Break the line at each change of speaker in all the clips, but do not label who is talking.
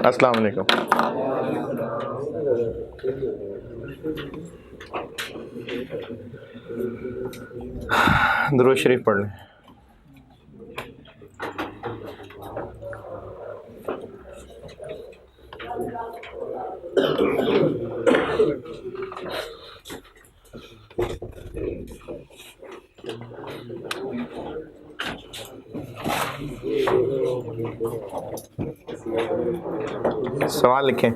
अस्सलाम वालेकुम। दुरूद शरीफ पढ़ लें। सवाल लिखें।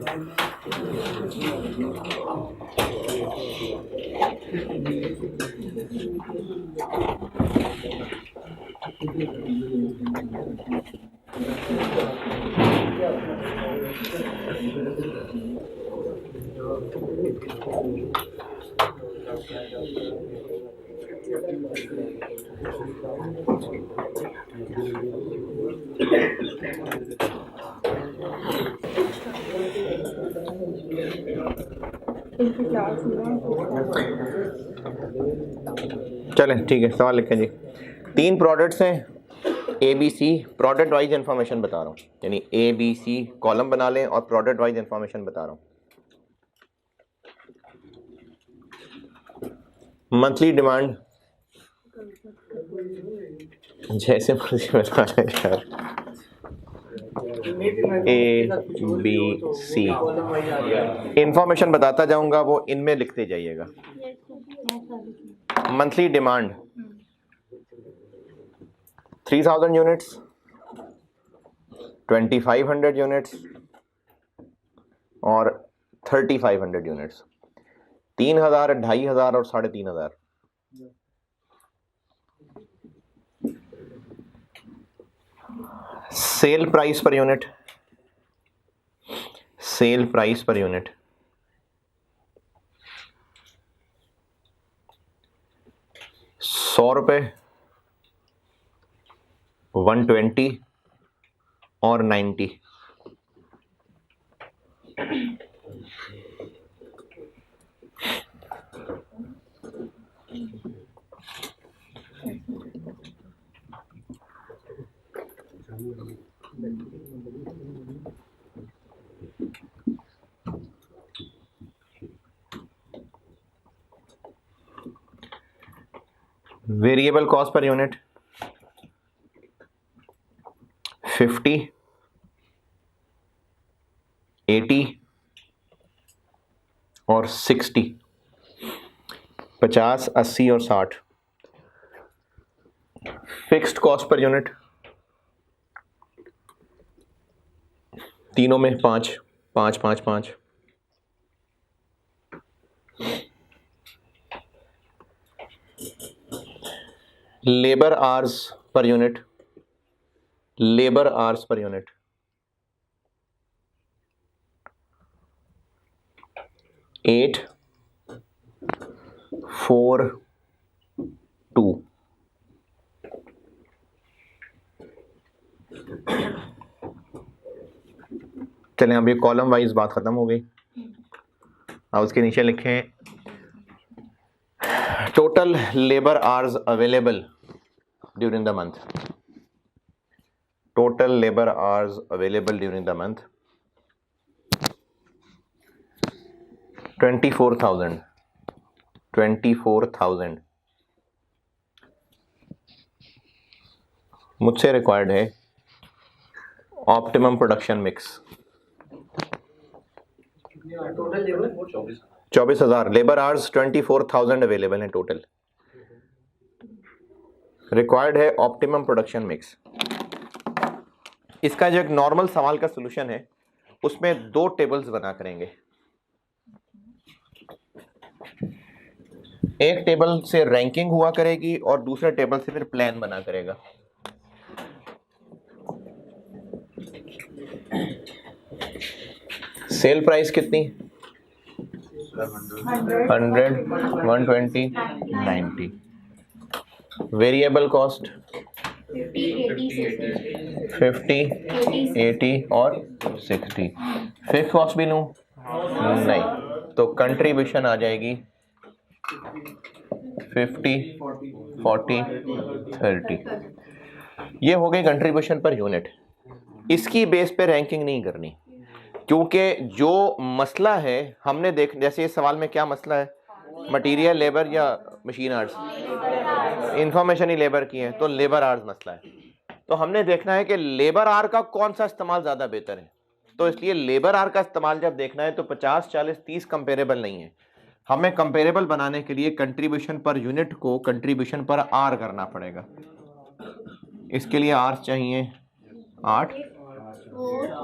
चलें ठीक है, सवाल लिखें जी। 3 प्रोडक्ट्स हैं A B C, product wise information बता रहा हूँ, यानी ए बी सी कॉलम बना लें और प्रोडक्ट वाइज इंफॉर्मेशन बता रहा हूँ। मंथली डिमांड जैसे मर्जी बता लें यार। ए बी सी इंफॉर्मेशन बताता जाऊंगा, वो इनमें लिखते जाइएगा। मंथली डिमांड 3000 यूनिट्स, 2500 यूनिट्स और 3500 यूनिट्स। 3000, 2500 और 3500। Sale price per unit, sale price per unit 100 रुपये, 120 और 90। वेरिएबल कॉस्ट पर यूनिट 50, 80 और 60, 50, 80 और 60। फिक्स्ड कॉस्ट पर यूनिट तीनों में 5, 5, 5, 5। Labour hours per unit, labour hours per unit 8, 4, 2। चलें, अब ये कॉलम वाइज बात खत्म हो गई। अब उसके नीचे लिखें total labour hours available during the month. Total labour hours available during the month 24,000। 24,000 मुझसे रिक्वायर्ड है optimum production mix.
Total labour
24,000 labour hours, 24,000 available हैं टोटल। रिक्वायर्ड है ऑप्टिमम प्रोडक्शन मिक्स। इसका जो एक नॉर्मल सवाल का सलूशन है, उसमें 2 टेबल्स बना करेंगे। एक टेबल से रैंकिंग हुआ करेगी और दूसरे टेबल से फिर प्लान बना करेगा। सेल प्राइस कितनी? 100, 120, 90। वेरिएबल कॉस्ट 50, 80 और 60। फिक्स कॉस्ट भी लूं? नहीं, तो कंट्रीब्यूशन आ जाएगी 50, 40, 30। ये हो गई कंट्रीब्यूशन पर यूनिट। इसकी बेस पे रैंकिंग नहीं करनी, क्योंकि जो मसला है हमने देख, जैसे इस सवाल में क्या मसला है, मटेरियल लेबर या मशीन आर्ट्स, इंफॉर्मेशन ही लेबर की है, तो लेबर आर्स मसला है। तो हमने देखना है कि लेबर आर का कौन सा इस्तेमाल ज़्यादा बेहतर है। तो इसलिए लेबर आर का इस्तेमाल जब देखना है तो 50, 40, 30 कंपेरेबल नहीं है। हमें कंपेरेबल बनाने के लिए कंट्रीब्यूशन पर यूनिट को कंट्रीब्यूशन पर आर करना पड़ेगा। इसके लिए आर चाहिए 8,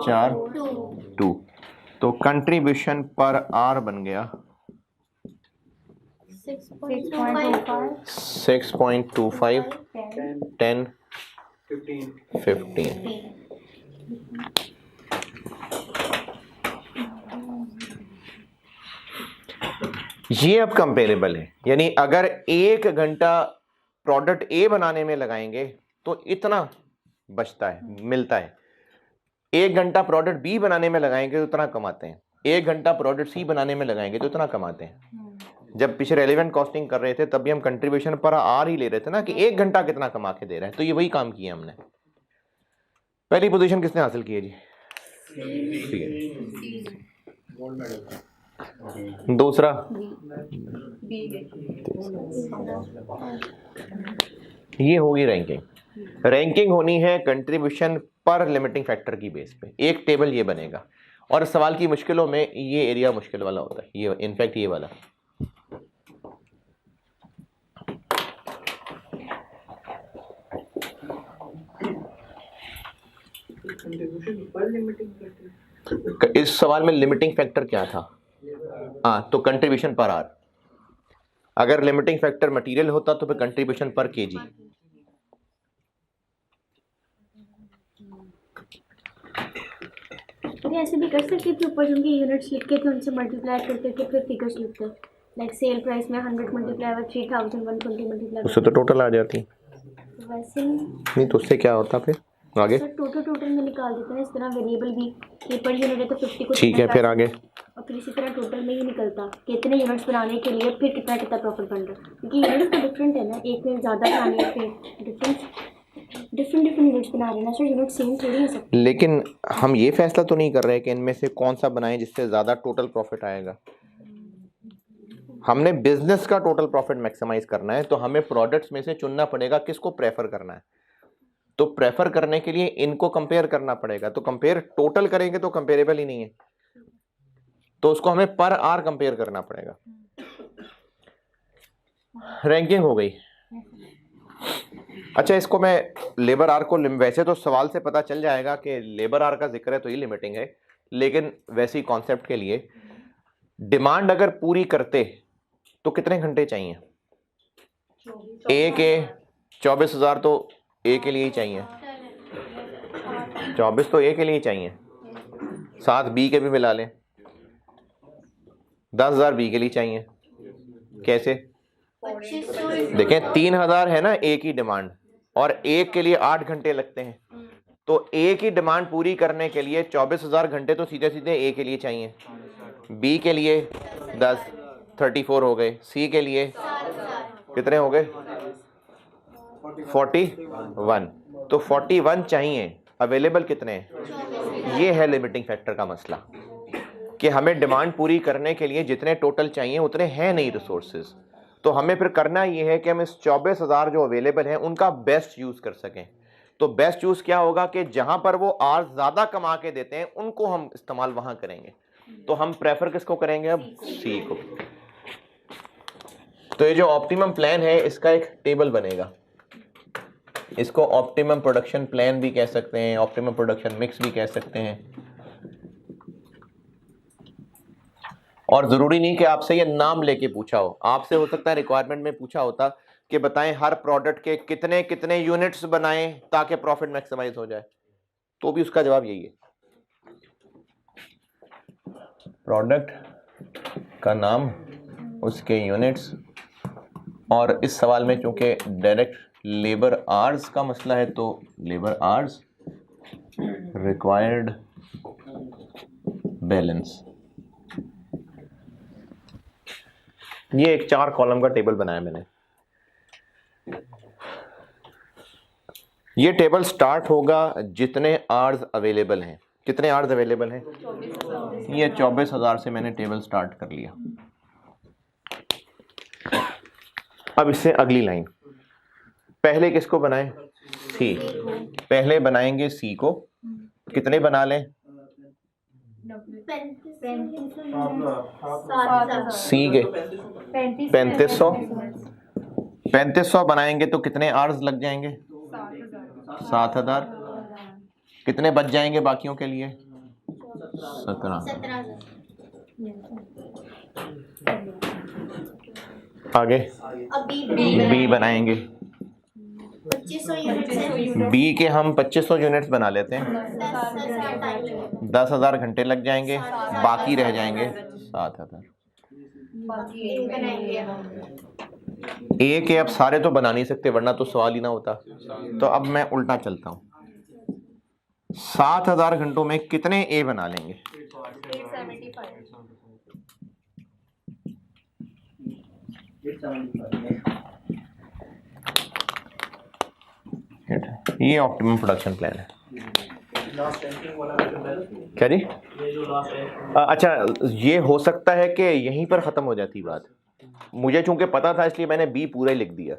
4, 2। तो कंट्रीब्यूशन पर आर बन गया 6.25, 10, 15। ये अब कंपेरेबल है, यानी अगर 1 घंटा प्रोडक्ट ए बनाने में लगाएंगे तो इतना बचता है, मिलता है। 1 घंटा प्रोडक्ट बी बनाने में लगाएंगे तो इतना कमाते हैं। 1 घंटा प्रोडक्ट सी बनाने में लगाएंगे तो इतना कमाते हैं। जब पीछे रेलेवेंट कॉस्टिंग कर रहे थे तब भी हम कंट्रीब्यूशन पर आर ही ले रहे थे ना, कि 1 घंटा कितना कमा के दे रहा है। तो ये वही काम किया हमने। पहली पोजीशन किसने हासिल की है जी? दूसरा ये होगी रैंकिंग। रैंकिंग होनी है कंट्रीब्यूशन पर लिमिटिंग फैक्टर की बेस पे। एक टेबल ये बनेगा, और सवाल की मुश्किलों में ये एरिया मुश्किल वाला होता है, ये इनफैक्ट ये वाला। इस सवाल में लिमिटिंग फैक्टर क्या था? हाँ, तो कंट्रीब्यूशन पर आर। अगर लिमिटिंग फैक्टर मटेरियल होता तो फिर कंट्रीब्यूशन पर केजी।
ऐसे भी कर सकते थे, ऊपर जो यूनिट्स लिख के थे उनसे मल्टीप्लाई करके के फिर फिगर्स लिखते हैं। लाइक सेल प्राइस में 100 मल्टीप्लाई बाय 3000, 120 मल्टीप्लाई,
उससे तो टोटल आ जाती।
वैसे
नहीं तो उससे क्या होता फिर आगे?
सर टोटल में निकाल देते हैं इस तरह। वेरिएबल भी ये पर यूनिट है तो 50 को
ठीक है, फिर आगे
और फिर इसी तरह टोटल में ही निकलता कितने यूनिट्स बनाने के लिए फिर कितना कितना प्रॉफिट बन रहा है, क्योंकि यूनिट्स तो डिफरेंट है ना, एक में ज़्यादा बनाने हैं फिर डिफरेंट यूनिट्स बना रहे हैं ना सर, यूनिट सेम थोड़ी है सब।
लेकिन हम ये फैसला तो नहीं कर रहे कि इनमें से कौन सा बनाएं जिससे ज़्यादा टोटल प्रॉफिट आएगा। हमने बिजनेस का टोटल प्रॉफिट मैक्सिमाइज करना है, तो हमें प्रोडक्ट्स में से चुनना पड़ेगा किसको प्रेफर करना है। तो प्रेफर करने के लिए इनको कंपेयर करना पड़ेगा। तो कंपेयर टोटल करेंगे तो कंपेरेबल ही नहीं है, तो उसको हमें पर आर कंपेयर करना पड़ेगा। रैंकिंग हो गई। अच्छा, इसको मैं लेबर आर को, वैसे तो सवाल से पता चल जाएगा कि लेबर आर का जिक्र है तो ये लिमिटिंग है, लेकिन वैसे ही कॉन्सेप्ट के लिए डिमांड अगर पूरी करते तो कितने घंटे चाहिए? ए के 24,000 तो ए के लिए ही चाहिए, 24 तो ए के लिए ही चाहिए, साथ बी के भी मिला लें, 10,000 बी के लिए चाहिए। कैसे देखें, 3,000 है ना ए की डिमांड, और एक के लिए 8 घंटे लगते हैं, तो ए की डिमांड पूरी करने के लिए 24,000 घंटे तो सीधे सीधे ए के लिए चाहिए। बी के लिए 10, 34 हो गए। सी के लिए कितने हो गए? 41। तो 41 चाहिए, अवेलेबल कितने हैं? ये है लिमिटिंग फैक्टर का मसला, कि हमें डिमांड पूरी करने के लिए जितने टोटल चाहिए उतने हैं नहीं रिसोर्सेज। तो हमें फिर करना ये है कि हम इस 24,000 जो अवेलेबल हैं उनका बेस्ट यूज कर सकें। तो बेस्ट यूज क्या होगा कि जहां पर वो आर ज्यादा कमा के देते हैं उनको हम इस्तेमाल वहां करेंगे। तो हम प्रेफर किसको करेंगे? अब सी को। तो ये जो ऑप्टिमम प्लान है इसका एक टेबल बनेगा, इसको ऑप्टिमम प्रोडक्शन प्लान भी कह सकते हैं, ऑप्टिमम प्रोडक्शन मिक्स भी कह सकते हैं। और जरूरी नहीं कि आपसे ये नाम लेके पूछा हो, आपसे हो सकता है रिक्वायरमेंट में पूछा होता कि बताएं हर प्रोडक्ट के कितने कितने यूनिट्स बनाएं ताकि प्रॉफिट मैक्सिमाइज हो जाए, तो भी उसका जवाब यही है, प्रोडक्ट का नाम, उसके यूनिट्स। और इस सवाल में चूंकि डायरेक्ट लेबर आवर्स का मसला है तो लेबर आवर्स रिक्वायर्ड बैलेंस। ये एक 4 कॉलम का टेबल बनाया मैंने। ये टेबल स्टार्ट होगा जितने आवर्स अवेलेबल हैं। कितने आवर्स अवेलेबल हैं? ये 24,000 से मैंने टेबल स्टार्ट कर लिया। अब इससे अगली लाइन, पहले किसको बनाएं? सी। पहले बनाएंगे सी को। कितने बना लें? सी के 3500। 3500 बनाएंगे तो कितने आवर्स लग जाएंगे? 7,000। कितने बच जाएंगे बाकियों के लिए? 17। आगे बी बनाएंगे।
2500 यूनिट्स
बी के हम 2500 यूनिट्स बना लेते हैं। 10,000 घंटे लग जाएंगे, बाकी रह जाएंगे 7,000। ए के अब सारे तो बना नहीं सकते वरना तो सवाल ही ना होता, तो अब मैं उल्टा चलता हूँ। 7,000 घंटों में कितने ए बना लेंगे? 875। ये ऑप्टिमम प्रोडक्शन प्लान है। क्या जी? अच्छा, ये हो सकता है कि यहीं पर ख़त्म हो जाती बात। मुझे चूंकि पता था इसलिए मैंने बी पूरा ही लिख दिया।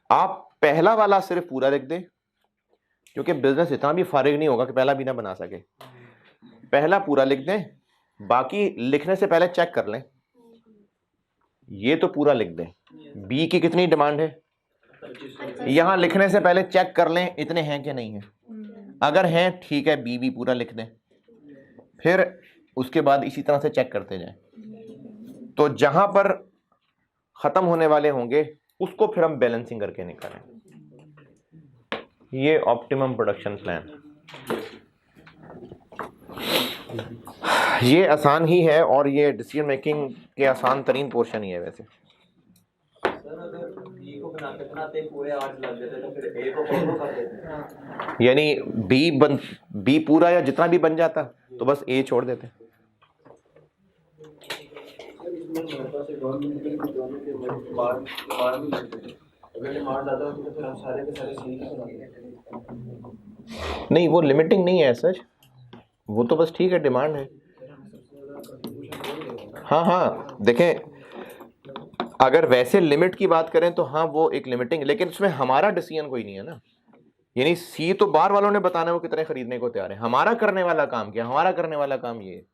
आप पहला वाला सिर्फ पूरा लिख दें, क्योंकि बिजनेस इतना भी फारिग नहीं होगा कि पहला भी ना बना सके। पहला पूरा लिख दें, बाकी लिखने से पहले चेक कर लें। ये तो पूरा लिख दें। बी की कितनी डिमांड है? यहां लिखने से पहले चेक कर लें इतने हैं कि नहीं है। अगर हैं ठीक है, बी भी पूरा लिख दें, फिर उसके बाद इसी तरह से चेक करते जाएं। तो जहां पर खत्म होने वाले होंगे उसको फिर हम बैलेंसिंग करके निकालें। ये ऑप्टिमम प्रोडक्शन प्लान, ये आसान ही है और ये डिसीजन मेकिंग के आसान तरीन पोर्शन ही है वैसे। यानी बी पूरा या जितना भी बन जाता तो बस ए छोड़ देते। नहीं, वो लिमिटिंग नहीं है सर, वो तो बस ठीक है, डिमांड है। हाँ देखें, अगर वैसे लिमिट की बात करें तो हाँ वो एक लिमिटिंग, लेकिन उसमें हमारा डिसीजन कोई नहीं है ना। यानी सी तो बाहर वालों ने बताना है वो कितने खरीदने को तैयार है। हमारा करने वाला काम क्या? हमारा करने वाला काम ये है।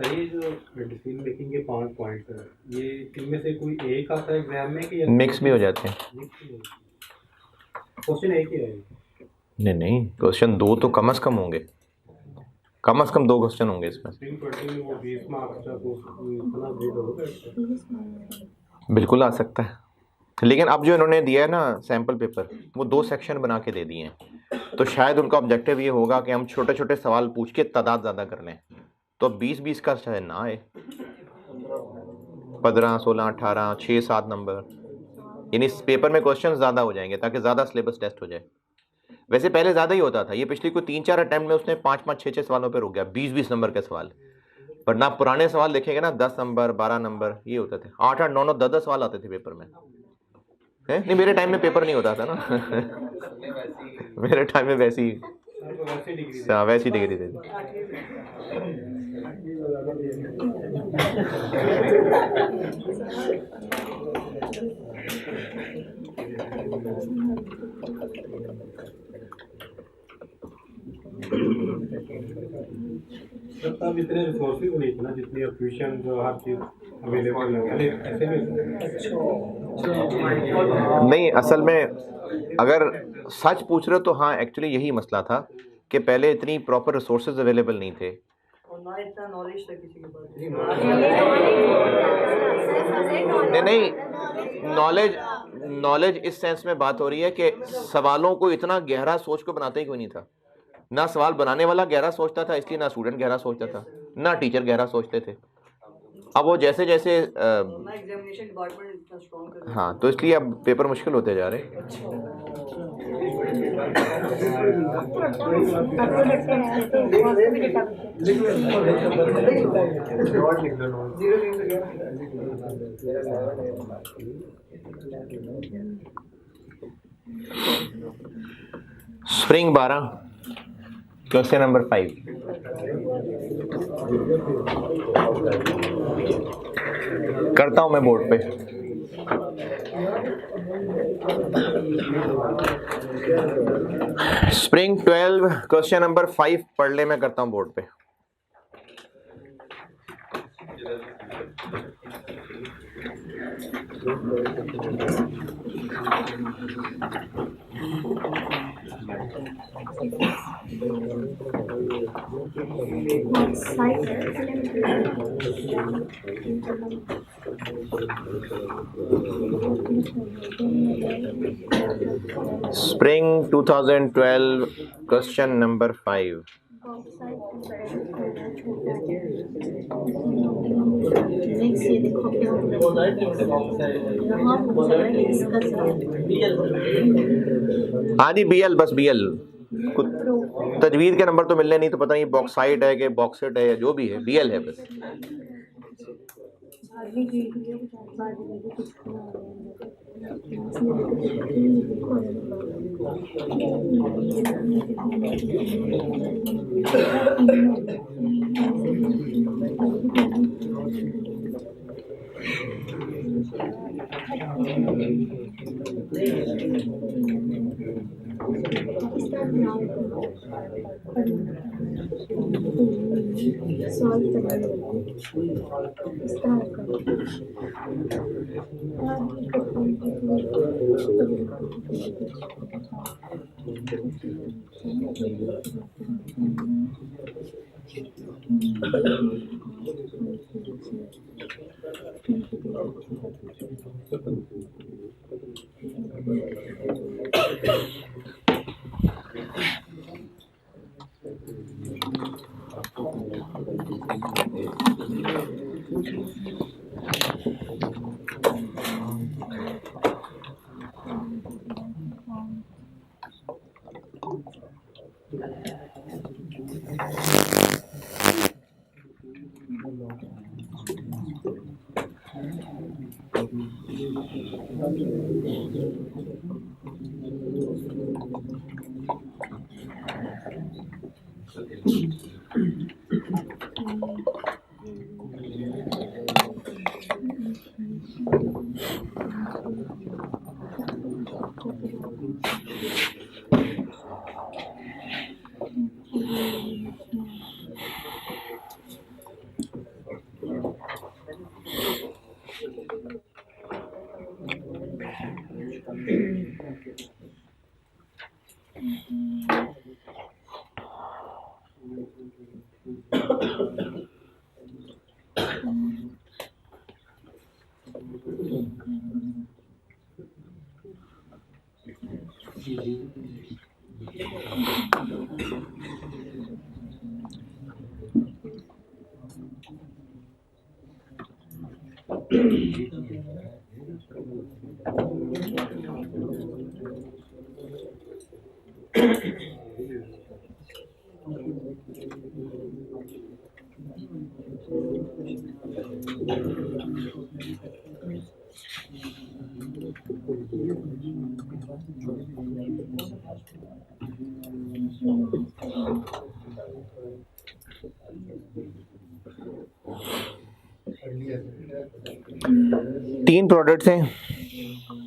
ये जो डिसीजन मेकिंग के 5 पॉइंट्स हैं, ये इनमें से कोई एक आता है एग्जाम में कि
मिक्स भी हो जाते हैं?
क्वेश्चन एक ही है?
नहीं, क्वेश्चन 2 तो कम से कम होंगे, कम से कम 2 क्वेश्चन होंगे इसमें। बिल्कुल आ सकता है, लेकिन अब जो इन्होंने दिया है ना सैम्पल पेपर, वो 2 सेक्शन बना के दे दिए हैं, तो शायद उनका ऑब्जेक्टिव ये होगा कि हम छोटे छोटे सवाल पूछ के तादाद ज़्यादा कर लें। तो 20-20 का शायद ना आए, 15, 16, 18, 6-7 नंबर, यानी इस पेपर में क्वेश्चन ज़्यादा हो जाएंगे ताकि ज़्यादा सिलेबस टेस्ट हो जाए। वैसे पहले ज़्यादा ही होता था, ये पिछली कोई 3-4 अटैम्प्ट में उसने 5-5, 6-6 सवालों पे रुक गया, 20-20 नंबर के सवाल। पर ना पुराने सवाल देखेंगे ना 10 नंबर 12 नंबर ये होते थे, 8-8, 9-9, 10-10 सवाल आते थे पेपर में। है नहीं, मेरे टाइम में पेपर नहीं होता था ना मेरे टाइम में वैसी डिग्री दे दी।
तब इतने रिसोर्सेज नहीं थे ना, जितनी एफिशिएंट जो हर चीज अवेलेबल है ऐसे
नहीं, असल में अगर सच पूछ रहे हो तो हाँ एक्चुअली यही मसला था कि पहले इतनी प्रॉपर रिसोर्सेज अवेलेबल नहीं थे
और ना इतना नॉलेज था किसी के पास।
नहीं, नॉलेज इस सेंस में बात हो रही है कि सवालों को इतना गहरा सोच को बनाते ही कोई नहीं था। ना सवाल बनाने वाला गहरा सोचता था, इसलिए ना स्टूडेंट गहरा सोचता था, ना टीचर गहरा सोचते थे। अब वो जैसे जैसे
मैं एग्जामिनेशन डिपार्टमेंट इतना स्ट्रॉन्ग कर
हाँ, तो इसलिए अब पेपर मुश्किल होते जा रहे हैं।
आपको लगता है तो बहुत भी डेटा
स्प्रिंग 12 क्वेश्चन नंबर 5। करता हूं मैं बोर्ड पे। स्प्रिंग 12 क्वेश्चन नंबर 5 पढ़ ले, मैं करता हूं बोर्ड पे। Spring 2012 question number 5। हाँ जी, BL, बस BL। तजवीज़ के नंबर तो मिलने नहीं, तो पता नहीं बॉक्साइट है कि बॉक्सेट है या जो भी है, BL है बस। तीन प्रोडक्ट्स हैं,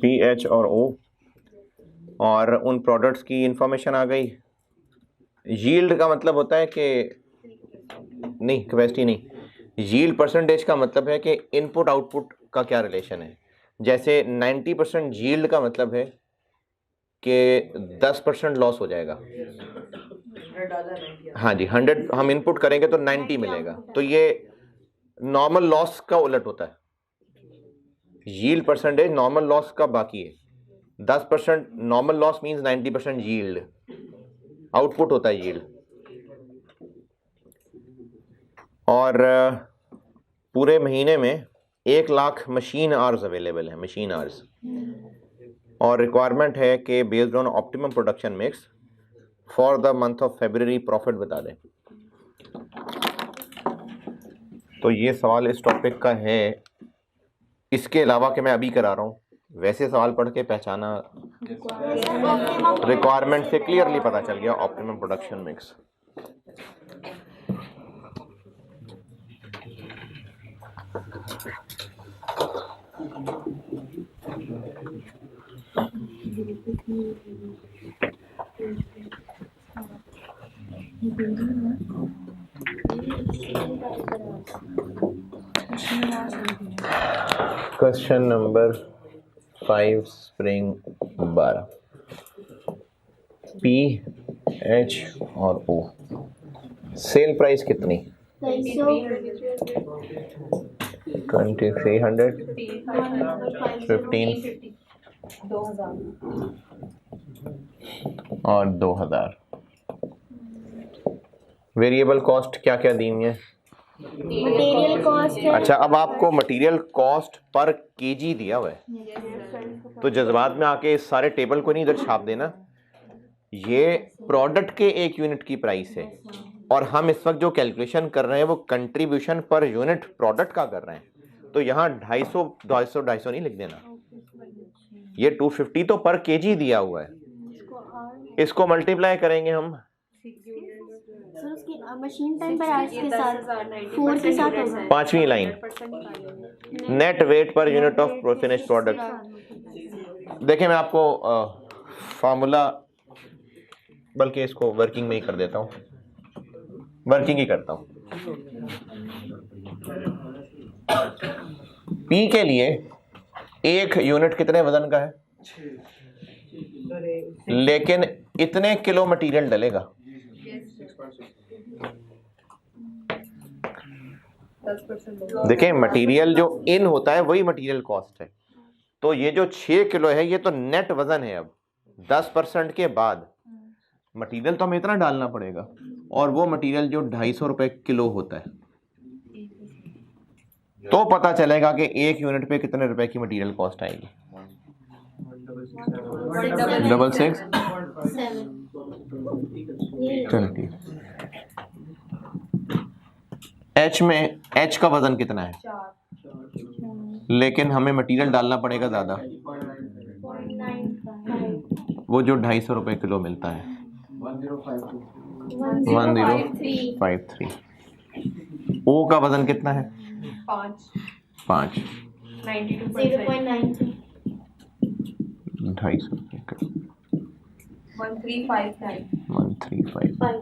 PH और O, और उन प्रोडक्ट्स की इंफॉर्मेशन आ गई। यील्ड का मतलब होता है कि नहीं, कैपेसिटी नहीं, यील्ड परसेंटेज का मतलब है कि इनपुट आउटपुट का क्या रिलेशन है। जैसे 90% यील्ड का मतलब है कि 10% लॉस हो जाएगा। हाँ जी, 100 हम इनपुट करेंगे तो 90 मिलेगा, तो ये नॉर्मल लॉस का उलट होता है। यील्ड परसेंटेज नॉर्मल लॉस का बाकी है। 10% normal loss means 90% yield output होता है, यील्ड। और पूरे महीने में 1 लाख मशीन आवर्स अवेलेबल है, मशीन आवर्स, और रिक्वायरमेंट है कि based on optimum production mix for the month of February profit बता दें। तो ये सवाल इस टॉपिक का है। इसके अलावा कि मैं अभी करा रहा हूँ, वैसे सवाल पढ़ के पहचाना, रिक्वायरमेंट से क्लियरली पता चल गया optimum production mix. Question number 5 spring 12, P, H और ओ। सेल प्राइस कितनी? 2300, 15 और 2000। वेरिएबल कॉस्ट क्या क्या दी हुई है?
मटेरियल कॉस्ट है।
अच्छा, अब आपको मटेरियल कॉस्ट पर केजी दिया हुआ है, तो जज्बात में आके इस सारे टेबल को नहीं इधर छाप देना। ये प्रोडक्ट के 1 यूनिट की प्राइस है, और हम इस वक्त जो कैलकुलेशन कर रहे हैं वो कंट्रीब्यूशन पर यूनिट प्रोडक्ट का कर रहे हैं। तो यहाँ 250 नहीं लिख देना, ये 250 तो पर केजी दिया हुआ है, इसको मल्टीप्लाई करेंगे हम
सर उसकी मशीन टाइम पर आवर्स के साथ 4 के साथ होगा।
5वीं line, net weight per unit of finish product. देखिए मैं आपको फार्मूला, बल्कि इसको वर्किंग में ही कर देता हूँ, वर्किंग ही करता हूँ। पी के लिए 1 यूनिट कितने वजन का है, लेकिन इतने किलो मटेरियल डलेगा। देखिए मटेरियल जो इन होता है वही मटेरियल कॉस्ट है, तो ये जो 6 किलो है ये तो नेट वजन है। अब 10% के बाद मटेरियल तो हमें इतना डालना पड़ेगा, और वो मटेरियल जो 250 रुपए किलो होता है, तो पता चलेगा कि 1 यूनिट पे कितने रुपए की मटेरियल कॉस्ट आएगी। 66 20। एच में, एच का वजन कितना है, लेकिन हमें मटेरियल डालना पड़ेगा ज्यादा, वो जो 250 रुपए किलो मिलता है 1053। ओ का वजन कितना है, 5
0.93
250 रुपए किलो 1359।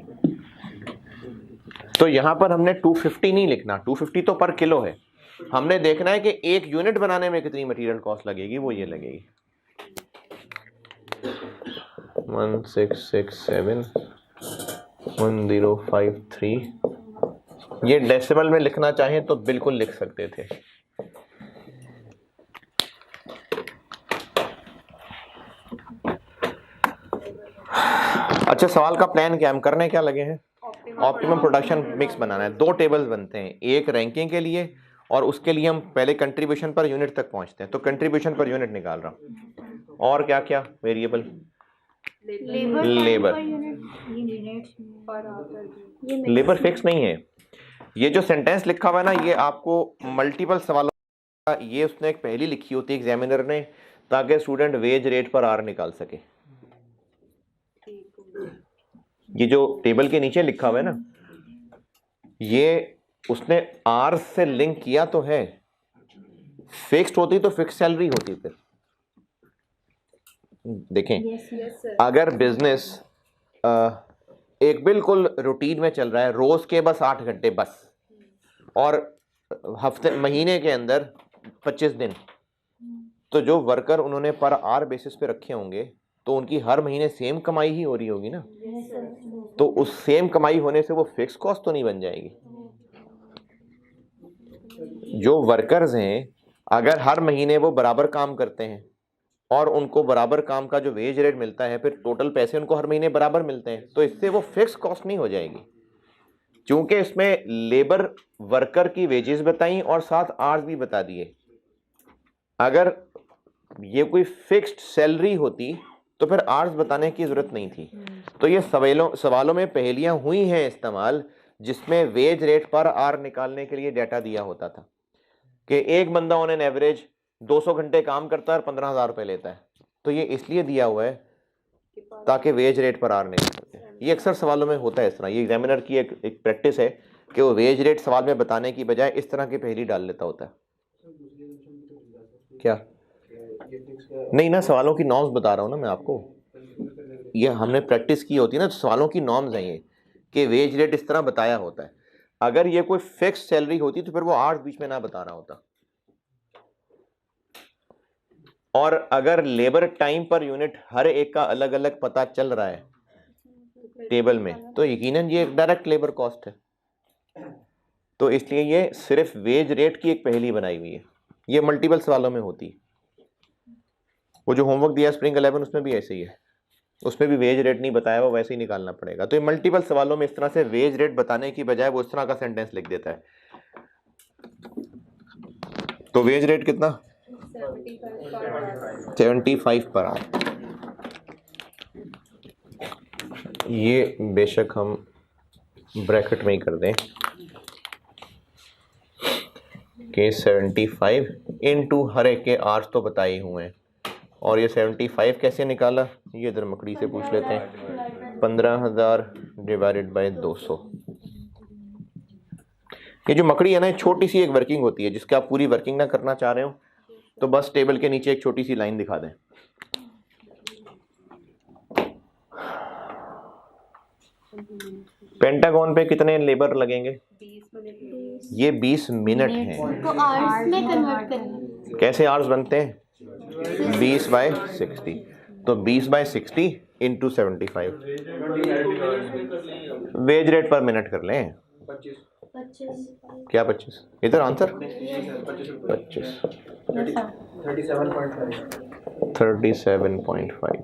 तो यहाँ पर हमने 250 नहीं लिखना, 250 तो पर किलो है, हमने देखना है कि 1 यूनिट बनाने में कितनी मटेरियल कॉस्ट लगेगी, वो ये लगेगी 1667 1053। ये डेसिमल में लिखना चाहें तो बिल्कुल लिख सकते थे। अच्छा, सवाल का प्लान क्या, हम करने क्या लगे हैं, ऑप्टिमम प्रोडक्शन मिक्स बनाना है। 2 टेबल्स बनते हैं, एक रैंकिंग के लिए और उसके लिए हम पहले कंट्रीब्यूशन पर यूनिट तक पहुंचते हैं। तो कंट्रीब्यूशन पर यूनिट निकाल रहा हूं, और क्या क्या वेरिएबल, लेबर फिक्स नहीं है। ये जो सेंटेंस लिखा हुआ है ना, ये आपको मल्टीपल सवालों का, ये उसने एक पहली लिखी होती है एग्जामिनर ने, ताकि स्टूडेंट वेज रेट पर आर निकाल सके। ये जो टेबल के नीचे लिखा हुआ है ना, ये उसने आर से लिंक किया तो है, फिक्स्ड होती तो फिक्स सैलरी होती। फिर देखें, अगर बिजनेस एक बिल्कुल रूटीन में चल रहा है, रोज के बस 8 घंटे बस, और हफ्ते महीने के अंदर 25 दिन, तो जो वर्कर उन्होंने पर आवर बेसिस पे रखे होंगे तो उनकी हर महीने सेम कमाई ही हो रही होगी ना। तो उस सेम कमाई होने से वो फिक्स कॉस्ट तो नहीं बन जाएगी। जो वर्कर्स हैं, अगर हर महीने वो बराबर काम करते हैं और उनको बराबर काम का जो वेज रेट मिलता है, फिर टोटल पैसे उनको हर महीने बराबर मिलते हैं, तो इससे वो फिक्स कॉस्ट नहीं हो जाएगी, चूंकि इसमें लेबर वर्कर की वेजेस बताई और साथ आवर्स भी बता दिए। अगर ये कोई फिक्स्ड सैलरी होती तो फिर आवर्स बताने की ज़रूरत नहीं थी। तो ये सवालों में पहेलियां हुई हैं इस्तेमाल, जिसमें वेज रेट पर आवर निकालने के लिए डाटा दिया होता था कि एक बंदा ऑन एन एवरेज 200 घंटे काम करता है और 15,000 रुपये लेता है। तो ये इसलिए दिया हुआ है ताकि वेज रेट पर आवर नहीं निकलते। ये अक्सर सवालों में होता है इस तरह। ये एग्जामिनर की एक प्रैक्टिस है कि वो वेज रेट सवाल में बताने की बजाय इस तरह की पहेली डाल लेता होता है। क्या नहीं ना, सवालों की नॉर्म्स बता रहा हूँ ना मैं आपको। ये हमने प्रैक्टिस की होती है ना, तो सवालों की नॉर्म्स हैं ये कि वेज रेट इस तरह बताया होता है। अगर ये कोई फिक्स सैलरी होती तो फिर वो आवर्स बीच में ना बता रहा होता। और अगर लेबर टाइम पर यूनिट हर एक का अलग अलग पता चल रहा है टेबल में, तो यकीनन ये डायरेक्ट लेबर कॉस्ट है। तो इसलिए ये सिर्फ वेज रेट की एक पहेली बनाई हुई है। ये मल्टीपल सवालों में होती है। वो जो होमवर्क दिया स्प्रिंग 11 उसमें भी ऐसे ही है, उसमें भी वेज रेट नहीं बताया, वो वैसे ही निकालना पड़ेगा। तो ये मल्टीपल सवालों में इस तरह से वेज रेट बताने की बजाय वो इस तरह का सेंटेंस लिख देता है। तो वेज रेट कितना? 75 पर आवर। ये बेशक हम ब्रैकेट में ही कर दें कि 75 इनटू हर एक के आवर्स तो बताए हुए हैं। और ये 75 कैसे निकाला, ये इधर मकड़ी से पूछ लेते हैं। 15,000 डिवाइडेड बाय 200। ये जो मकड़ी है ना, छोटी सी एक वर्किंग होती है, जिसके आप पूरी वर्किंग ना करना चाह रहे हो तो बस टेबल के नीचे एक छोटी सी लाइन दिखा दें। पेंटागन पे कितने लेबर लगेंगे? ये 20 मिनट हैं।
तो आवर्स में कन्वर्ट करना
कैसे आवर्स बनते हैं? 20/60। तो 20/60 इंटू 75। वेज रेट पर मिनट कर लें।
25
क्या 25? इधर आंसर 25। 37.5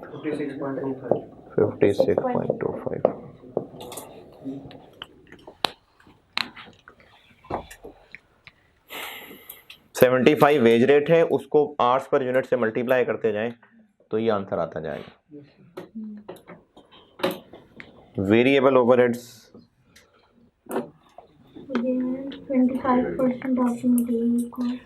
56.25। सेवेंटी 75 वेज रेट है, उसको आवर्स पर यूनिट से मल्टीप्लाई करते जाएं तो ये आंसर आता जाएगा। Variable overheads
25% of material cost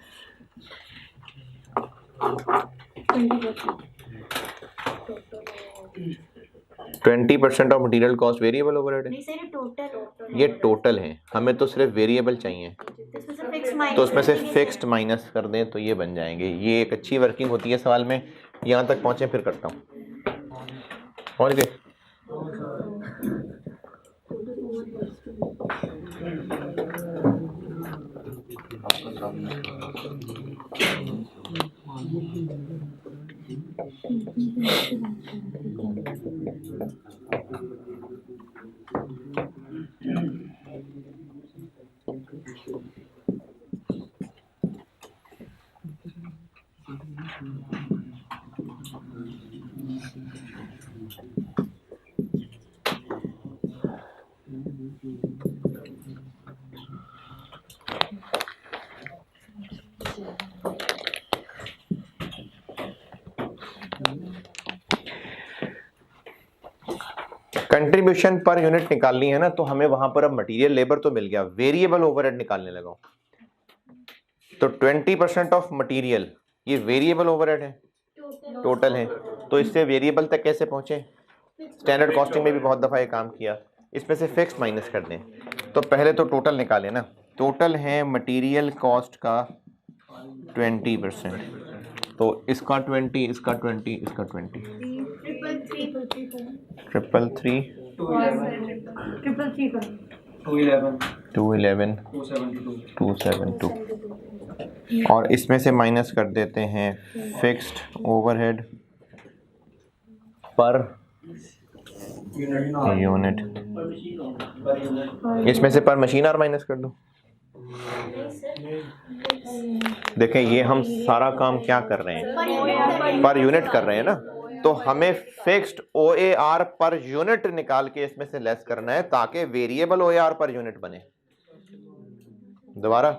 20% of material cost variable overhead है।
नहीं सर, टोटल
ये टोटल है, हमें तो सिर्फ वेरिएबल चाहिए, तो उसमें से फिक्स्ड माइनस कर दें तो ये बन जाएंगे। ये एक अच्छी वर्किंग होती है सवाल में। यहाँ तक पहुँचे फिर करता हूँ। पहुँच गए? कंट्रीब्यूशन पर यूनिट निकालनी है ना, तो हमें वहां पर अब मटेरियल लेबर तो मिल गया, वेरिएबल ओवरहेड निकालने लगा। तो 20% ऑफ मटेरियल ये वेरिएबल ओवरहेड है, टोटल है। तो इससे वेरिएबल तक कैसे पहुंचे? स्टैंडर्ड कॉस्टिंग में भी बहुत दफ़ा ये काम किया। इसमें से फिक्स माइनस कर दें। तो पहले तो टोटल निकालें ना। टोटल है मटेरियल कॉस्ट का 20%, तो इसका 20, इसका 20, इसका 20। 333 211 272। और इसमें से माइनस कर देते हैं फिक्स्ड ओवरहेड पर यूनिट। इसमें से पर मशीन आवर माइनस कर दो। देखें, ये हम सारा काम क्या कर रहे हैं? पर यूनिट कर रहे हैं ना। तो हमें फिक्स्ड OAR पर यूनिट निकाल के इसमें से लेस करना है ताकि वेरिएबल OAR पर यूनिट बने। दोबारा,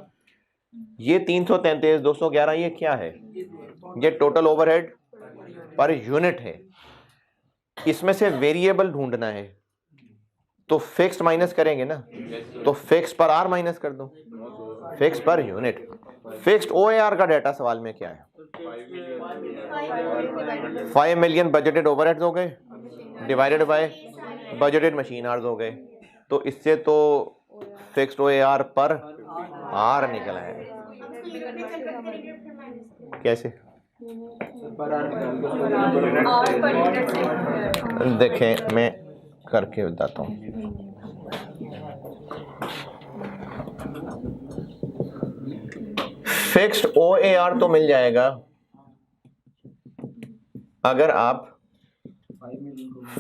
ये 333 211 ये क्या है? ये टोटल ओवरहेड पर यूनिट है। इसमें से वेरिएबल ढूंढना है तो फिक्स्ड माइनस करेंगे ना, तो फिक्स पर आर माइनस कर दो, fix per unit. Fixed OAR का डाटा सवाल में क्या है? 5 मिलियन बजटेड ओवरहेड्स हो गए divided by budgeted machine hours हो गए, तो इससे तो फिक्स्ड OAR पर आर निकला है। कैसे देखें, मैं करके बताता हूँ। फिक्स्ड OAR तो मिल जाएगा अगर आप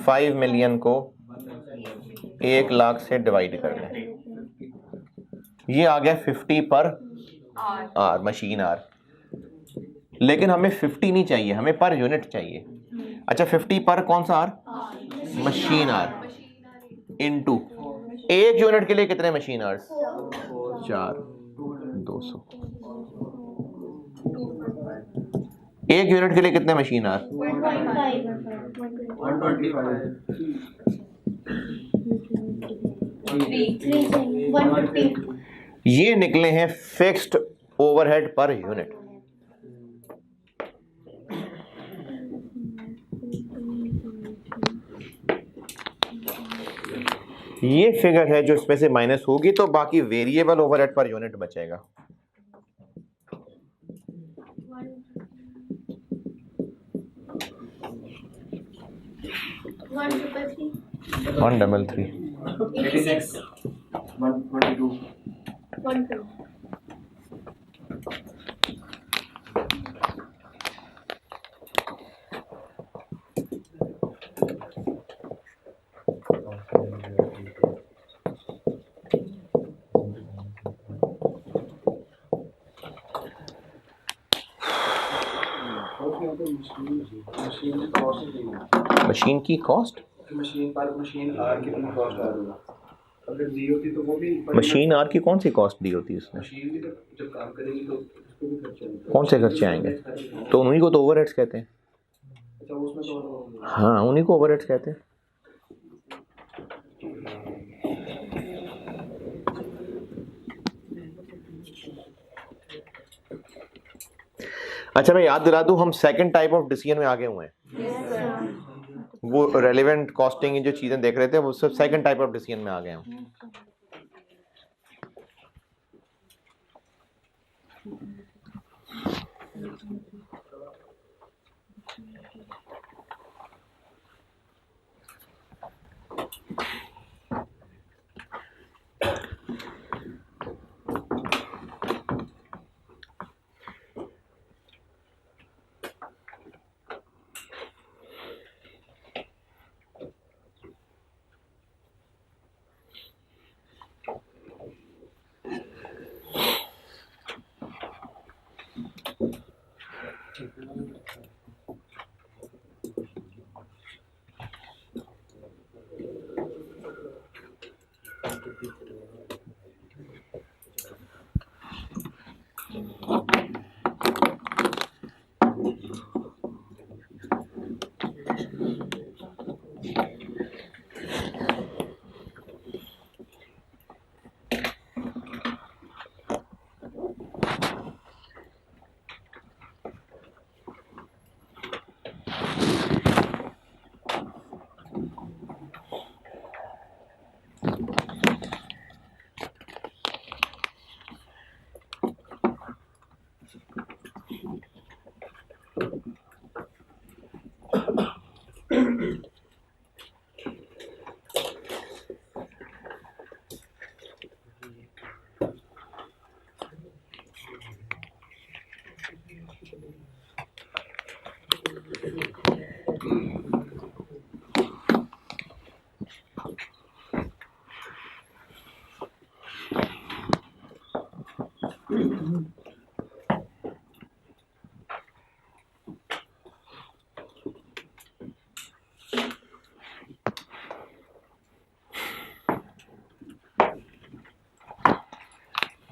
5 मिलियन को 1 लाख से डिवाइड कर लें। ये आ गया 50 पर आर, मशीन आर। लेकिन हमें 50 नहीं चाहिए, हमें पर यूनिट चाहिए। अच्छा, 50 पर कौन सा आर? मशीन आर इनटू एक यूनिट के लिए कितने मशीन आवर्स? 4, 200। एक यूनिट के लिए कितने मशीन आवर? 150। ये निकले हैं फिक्स्ड ओवरहेड पर यूनिट। ये फिगर है जो इसमें से माइनस होगी, तो बाकी वेरिएबल ओवरहेड पर यूनिट बचेगा। वन डबल 3 मशीन की कॉस्ट,
मशीन पर मशीन आर कितनी कॉस्ट आ रही है? अगर दी होती तो वो भी
मशीन आर की कौन सी कॉस्ट दी होती है इसमें?
मशीन भी तो जब काम करेगी तो उसको भी खर्चा होगा।
कौन से खर्चे आएंगे? तो उन्हीं को तो ओवरहेड्स कहते हैं।
अच्छा, उसमें तो
हाँ, उन्हीं को ओवरहेड्स कहते हैं। अच्छा, मैं याद दिला दूं, हम सेकंड टाइप ऑफ डिसीजन में आगे हुए हैं। वो रेलेवेंट कॉस्टिंग जो चीजें देख रहे थे वो सब सेकंड टाइप ऑफ डिसीजन में आ गए हम।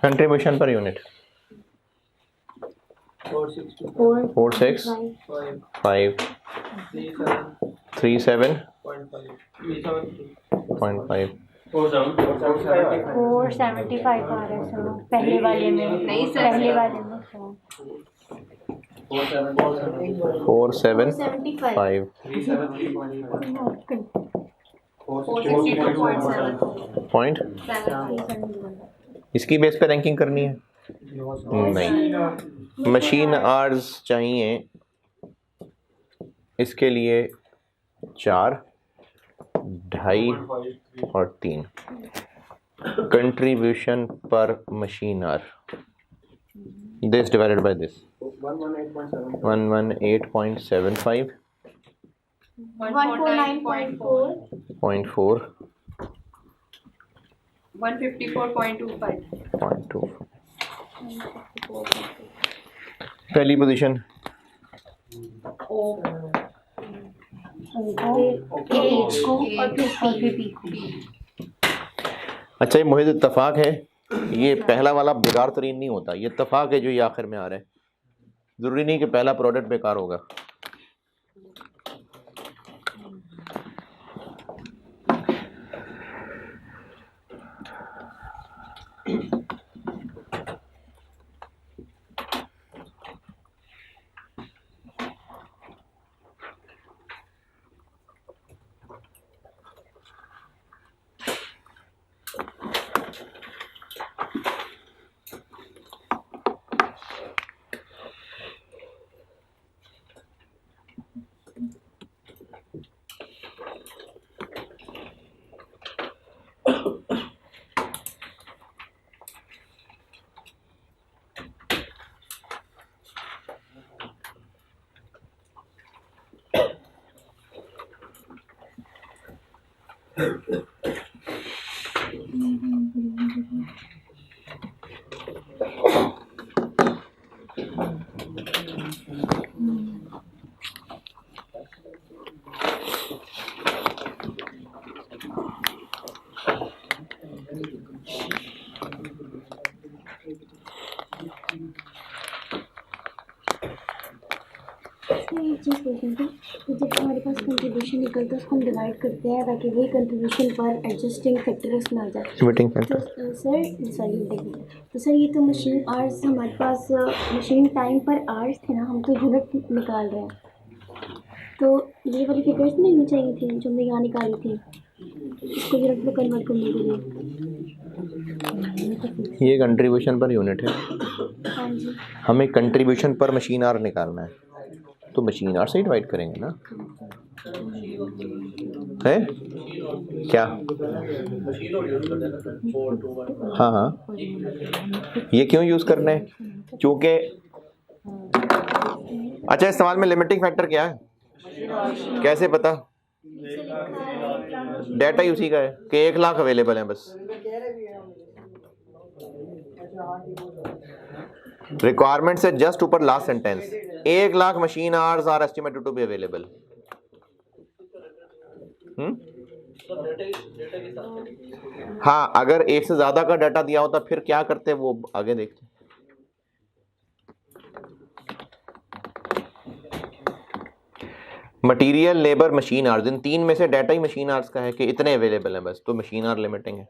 कंट्रीब्यूशन पर यूनिट 4637.5
475 आ रहा है सुनो पहले वाले में नहीं सर पहले वाले में
475 पॉइंट। इसकी बेस पे रैंकिंग करनी है? नहीं, मशीन आवर्स चाहिए इसके लिए 4, 2.5 और 3 कंट्रीब्यूशन पर machine our, this divided by this 118.75
149.4
0.4
154.25
0.2। पहली पोजीशन अच्छा, ये मुहिद इत्तफाक है, ये पहला वाला बेकार तरीन नहीं होता, ये इत्तफाक है जो ये आखिर में आ रहा है। ज़रूरी नहीं कि पहला प्रोडक्ट बेकार होगा।
एक चीज़ पूछनी थी कि जब हमारे पास कंट्रीब्यूशन निकलता है उसको हम डिवाइड करते हैं ताकि वही कंट्रीब्यूशन पर एडजस्टिंग फैक्टर उसमें आ जाए।
लिमिटिंग
तो
फैक्टर
सर ये तो मशीन आवर्स हमारे पास मशीन टाइम पर आवर्स थे ना, हम तो यूनिट निकाल रहे हैं, तो ये वाली फिगर्स नहीं होनी चाहिए थी जो हमने यहाँ निकाली थी इसको यूनिट में कन्वर्ट करने के लिए।
ये कंट्रीब्यूशन पर यूनिट है,
हाँ जी,
हमें कंट्रीब्यूशन पर मशीन आवर निकालना है, तो मशीन आवर से ही डिवाइड करेंगे ना, है क्या? हाँ हाँ, ये क्यों यूज़ करना है? क्योंकि अच्छा, इस सवाल में लिमिटिंग फैक्टर क्या है, कैसे पता? डाटा ही उसी का है कि 1 लाख अवेलेबल है, बस रिक्वायरमेंट से जस्ट ऊपर last sentence 1 lakh machine hours are estimated to be available. हाँ, अगर एक से ज्यादा का डाटा दिया होता फिर क्या करते वो आगे देखते। मटीरियल, लेबर, मशीन आवर्स, इन 3 में से डाटा ही मशीन आवर्स का है कि इतने अवेलेबल हैं बस, तो मशीन आवर लिमिटिंग है।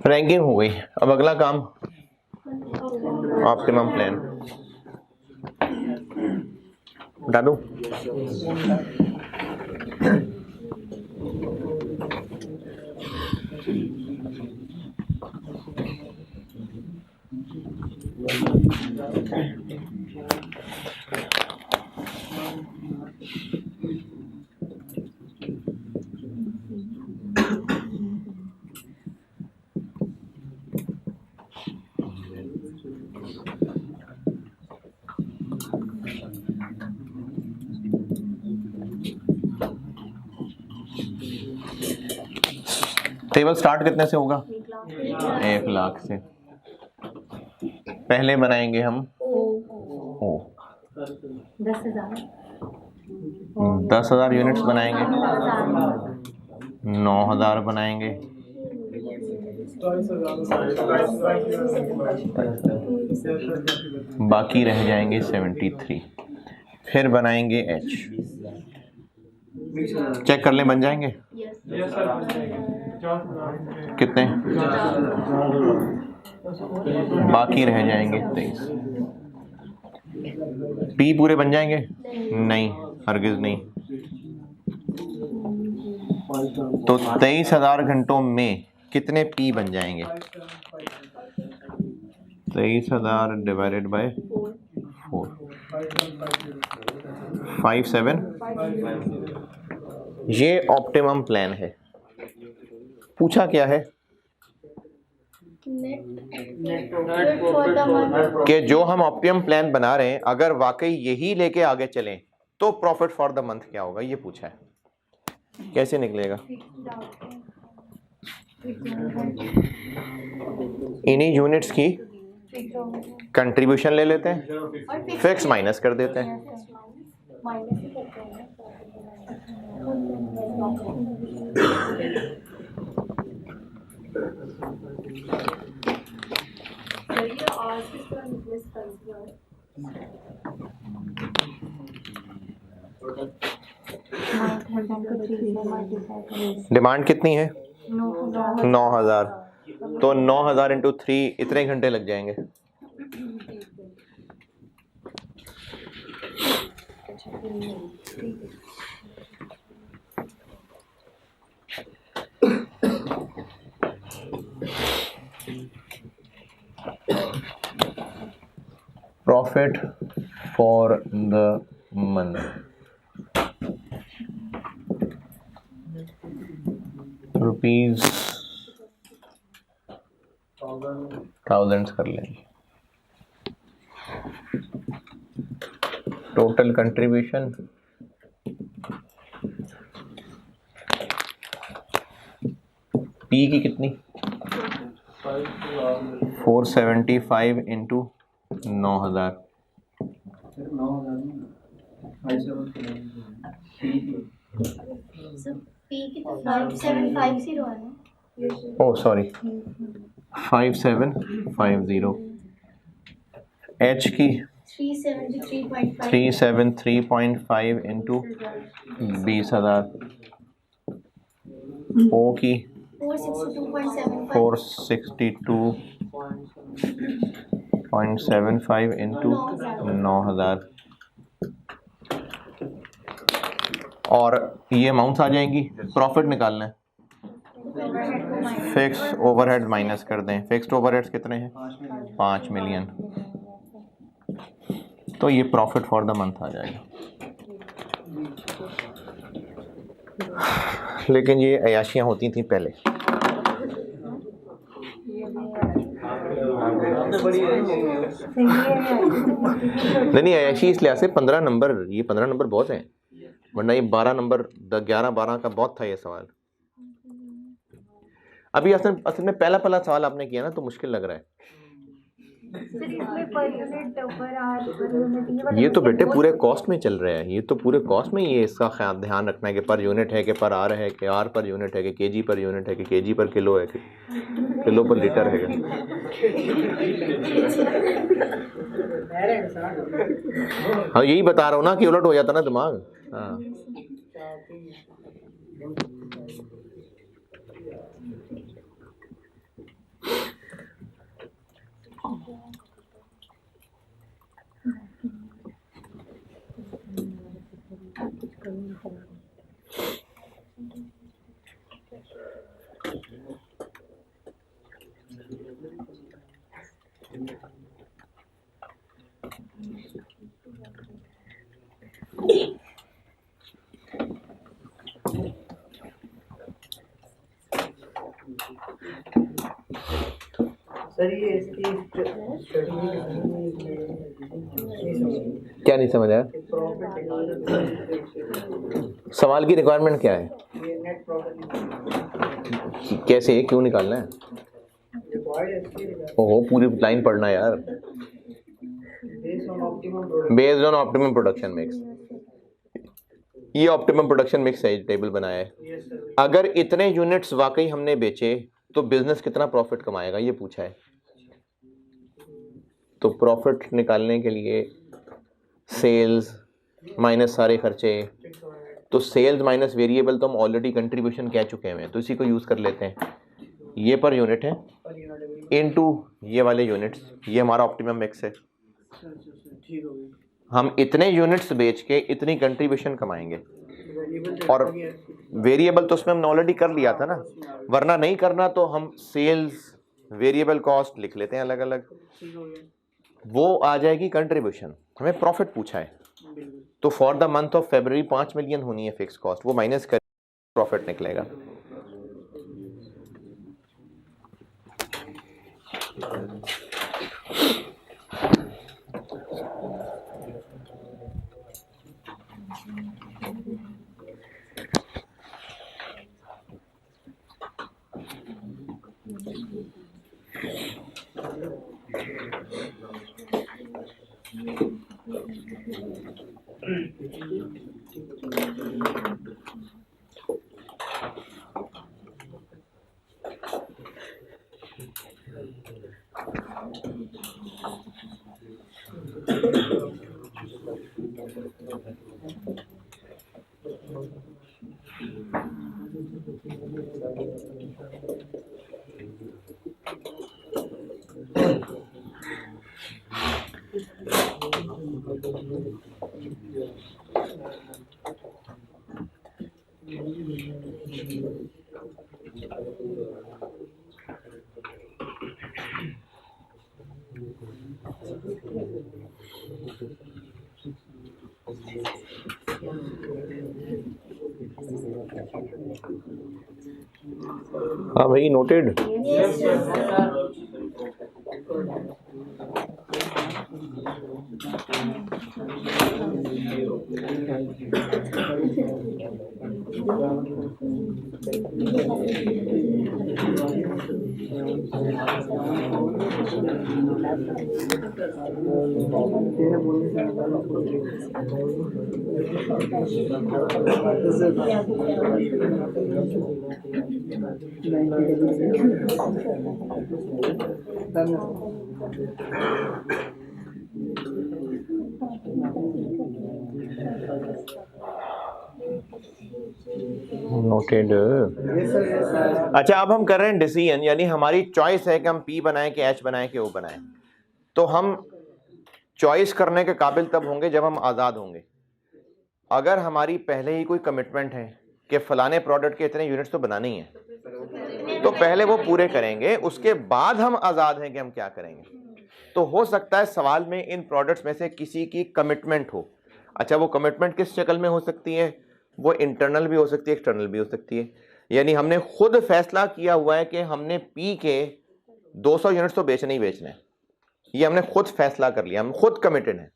रैंकिंग हो गई। अब अगला काम ऑप्टिमम प्लान डालू। टेबल स्टार्ट कितने से होगा? 1,00,000 से। पहले बनाएंगे हम ओ 10,000 यूनिट्स बनाएंगे, 9,000 बनाएंगे, बाकी रह जाएंगे 73। फिर बनाएंगे एच। चेक कर लें बन जाएंगे कितने? बाकी रह जाएंगे 23। पी पूरे बन जाएंगे? नहीं, हरगिज नहीं। तो 23,000 घंटों में कितने पी बन जाएंगे? 23,000 डिवाइडेड बाय 4, 57। ये ऑप्टिमम प्लान है। पूछा क्या है कि जो हम ऑप्टिमम प्लान बना रहे हैं अगर वाकई यही लेके आगे चलें तो प्रॉफिट फॉर द मंथ क्या होगा, ये पूछा है। कैसे निकलेगा? इन्हीं यूनिट्स की कंट्रीब्यूशन ले लेते हैं, फिक्स माइनस कर देते हैं। डिमांड कितनी है? 9,000। तो 9,000 इंटू 3 इतने घंटे लग जाएंगे। Profit for the month rupees thousands कर लेंगे। टोटल कंट्रीब्यूशन पी की कितनी? 475 इंटू 9,000। ओ सॉरी 5750। एच की 373.5 इंटू 20,000। ओ की 462.75 इंटू 9,000। और ये अमाउंट्स आ जाएंगी। प्रॉफिट निकालना है, फिक्स ओवरहेड माइनस कर दें। फिक्स्ड ओवरहेड्स कितने हैं? 5 मिलियन। तो ये प्रॉफिट फॉर द मंथ आ जाएगा। लेकिन ये अयाशियाँ होती थी पहले। नहीं अयाशी इस लिहाज से 15 नंबर, ये 15 नंबर बहुत हैं, वरना ये 12 नंबर 11-12 का बहुत था ये सवाल। अभी असल में पहला सवाल आपने किया ना तो मुश्किल लग रहा है। ये तो बेटे पूरे कॉस्ट में चल रहा है, ये तो पूरे कॉस्ट में ये इसका ध्यान रखना है कि पर यूनिट है कि पर आर है कि आर पर यूनिट है कि केजी पर यूनिट है कि केजी पर किलो है कि किलो पर लीटर है। हाँ यही बता रहा हूँ ना कि उलट हो जाता ना दिमाग। हाँ
सर ये इसकी
क्या नहीं समझ आया?
प्रॉफिट निकालना
सवाल की रिक्वायरमेंट क्या है?
ये नेट प्रॉफिट
कैसे, क्यों निकालना है? ओहो, पूरी लाइन पढ़ना यार। Based on optimum production mix, ये ऑप्टिमम प्रोडक्शन मिक्स है, टेबल बनाया है। अगर इतने यूनिट्स वाकई हमने बेचे तो बिजनेस कितना प्रॉफिट कमाएगा, ये पूछा है। तो प्रॉफिट निकालने के लिए सेल्स माइनस सारे खर्चे, तो सेल्स माइनस वेरिएबल तो हम ऑलरेडी कंट्रीब्यूशन कह चुके हैं, तो इसी को यूज़ कर लेते हैं। ये पर यूनिट है इनटू ये वाले यूनिट्स, ये हमारा ऑप्टिमम मिक्स है। हम इतने यूनिट्स बेच के इतनी कंट्रीब्यूशन कमाएंगे, और वेरिएबल तो उसमें हमने ऑलरेडी कर लिया था ना, वरना नहीं करना तो हम सेल्स वेरिएबल कॉस्ट लिख लेते हैं अलग अलग, वो आ जाएगी कंट्रीब्यूशन। हमें प्रॉफिट पूछा है, तो for the month of February 5 million होनी है फिक्स कॉस्ट, वो माइनस कर प्रॉफिट निकलेगा। हाँ भाई, नोटेड। नोटेड। अच्छा, अब हम कर रहे हैं डिसीजन, यानी हमारी चॉइस है कि हम पी बनाएं कि एच बनाएं कि ओ बनाएं। तो हम चॉइस करने के काबिल तब होंगे जब हम आज़ाद होंगे। अगर हमारी पहले ही कोई कमिटमेंट है कि फलाने प्रोडक्ट के इतने यूनिट्स तो बनाने ही हैं, तो पहले वो पूरे करेंगे, उसके बाद हम आज़ाद हैं कि हम क्या करेंगे। तो हो सकता है सवाल में इन प्रोडक्ट्स में से किसी की कमिटमेंट हो। अच्छा, वो कमिटमेंट किस शक्ल में हो सकती है? वो इंटरनल भी हो सकती है, एक्सटर्नल भी हो सकती है। यानी हमने खुद फैसला किया हुआ है कि हमने पी के 200 यूनिट्स तो बेचने ही बेचने हैं, ये हमने खुद फैसला कर लिया, हम खुद कमिटेड हैं।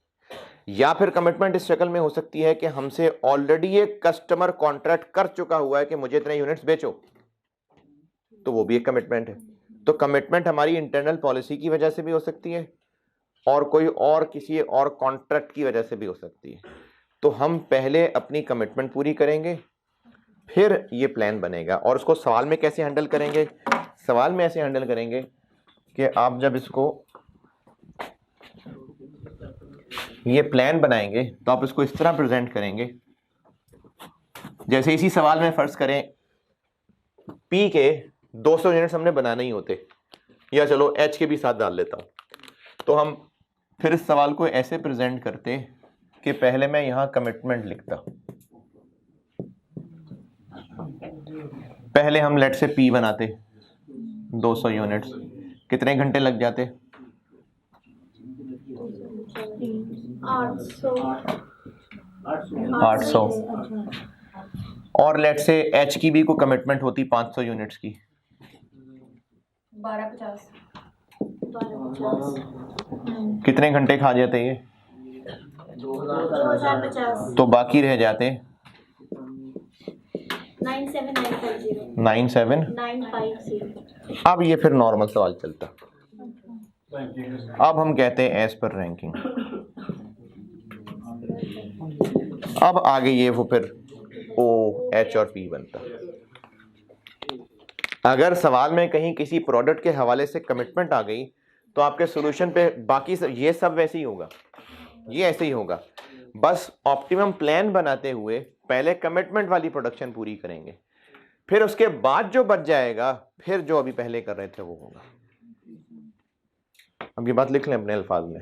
या फिर कमिटमेंट इस शक्ल में हो सकती है कि हमसे ऑलरेडी एक कस्टमर कॉन्ट्रैक्ट कर चुका हुआ है कि मुझे इतने यूनिट्स बेचो, तो वो भी एक कमिटमेंट है। तो कमिटमेंट हमारी इंटरनल पॉलिसी की वजह से भी हो सकती है, और कोई और किसी और कॉन्ट्रैक्ट की वजह से भी हो सकती है। तो हम पहले अपनी कमिटमेंट पूरी करेंगे, फिर ये प्लान बनेगा। और उसको सवाल में कैसे हैंडल करेंगे? सवाल में ऐसे हैंडल करेंगे कि आप जब इसको ये प्लान बनाएंगे तो आप इसको इस तरह प्रेजेंट करेंगे जैसे इसी सवाल में फर्ज करें P के 200 यूनिट्स हमने बनाने ही होते, या चलो H के भी साथ डाल लेता हूँ, तो हम फिर इस सवाल को ऐसे प्रेजेंट करते कि पहले मैं यहाँ कमिटमेंट लिखता, पहले हम लेट से P बनाते 200 यूनिट्स, कितने घंटे लग जाते? 800। और लेट से H की भी को कमिटमेंट होती 500 यूनिट्स की,
1250।
कितने घंटे खा जाते ये?
2050।
तो बाकी रह जाते
97950।
97950। अब ये फिर नॉर्मल सवाल चलता। अब हम कहते हैं एज पर रैंकिंग। अब आगे ये वो फिर O, H और P बनता। अगर सवाल में कहीं किसी प्रोडक्ट के हवाले से कमिटमेंट आ गई तो आपके सॉल्यूशन पे बाकी ये सब वैसे ही होगा, ये ऐसे ही होगा। बस ऑप्टिमम प्लान बनाते हुए पहले कमिटमेंट वाली प्रोडक्शन पूरी करेंगे, फिर उसके बाद जो बच जाएगा फिर जो अभी पहले कर रहे थे वो होगा। अब ये बात लिख लें अपने अल्फाज में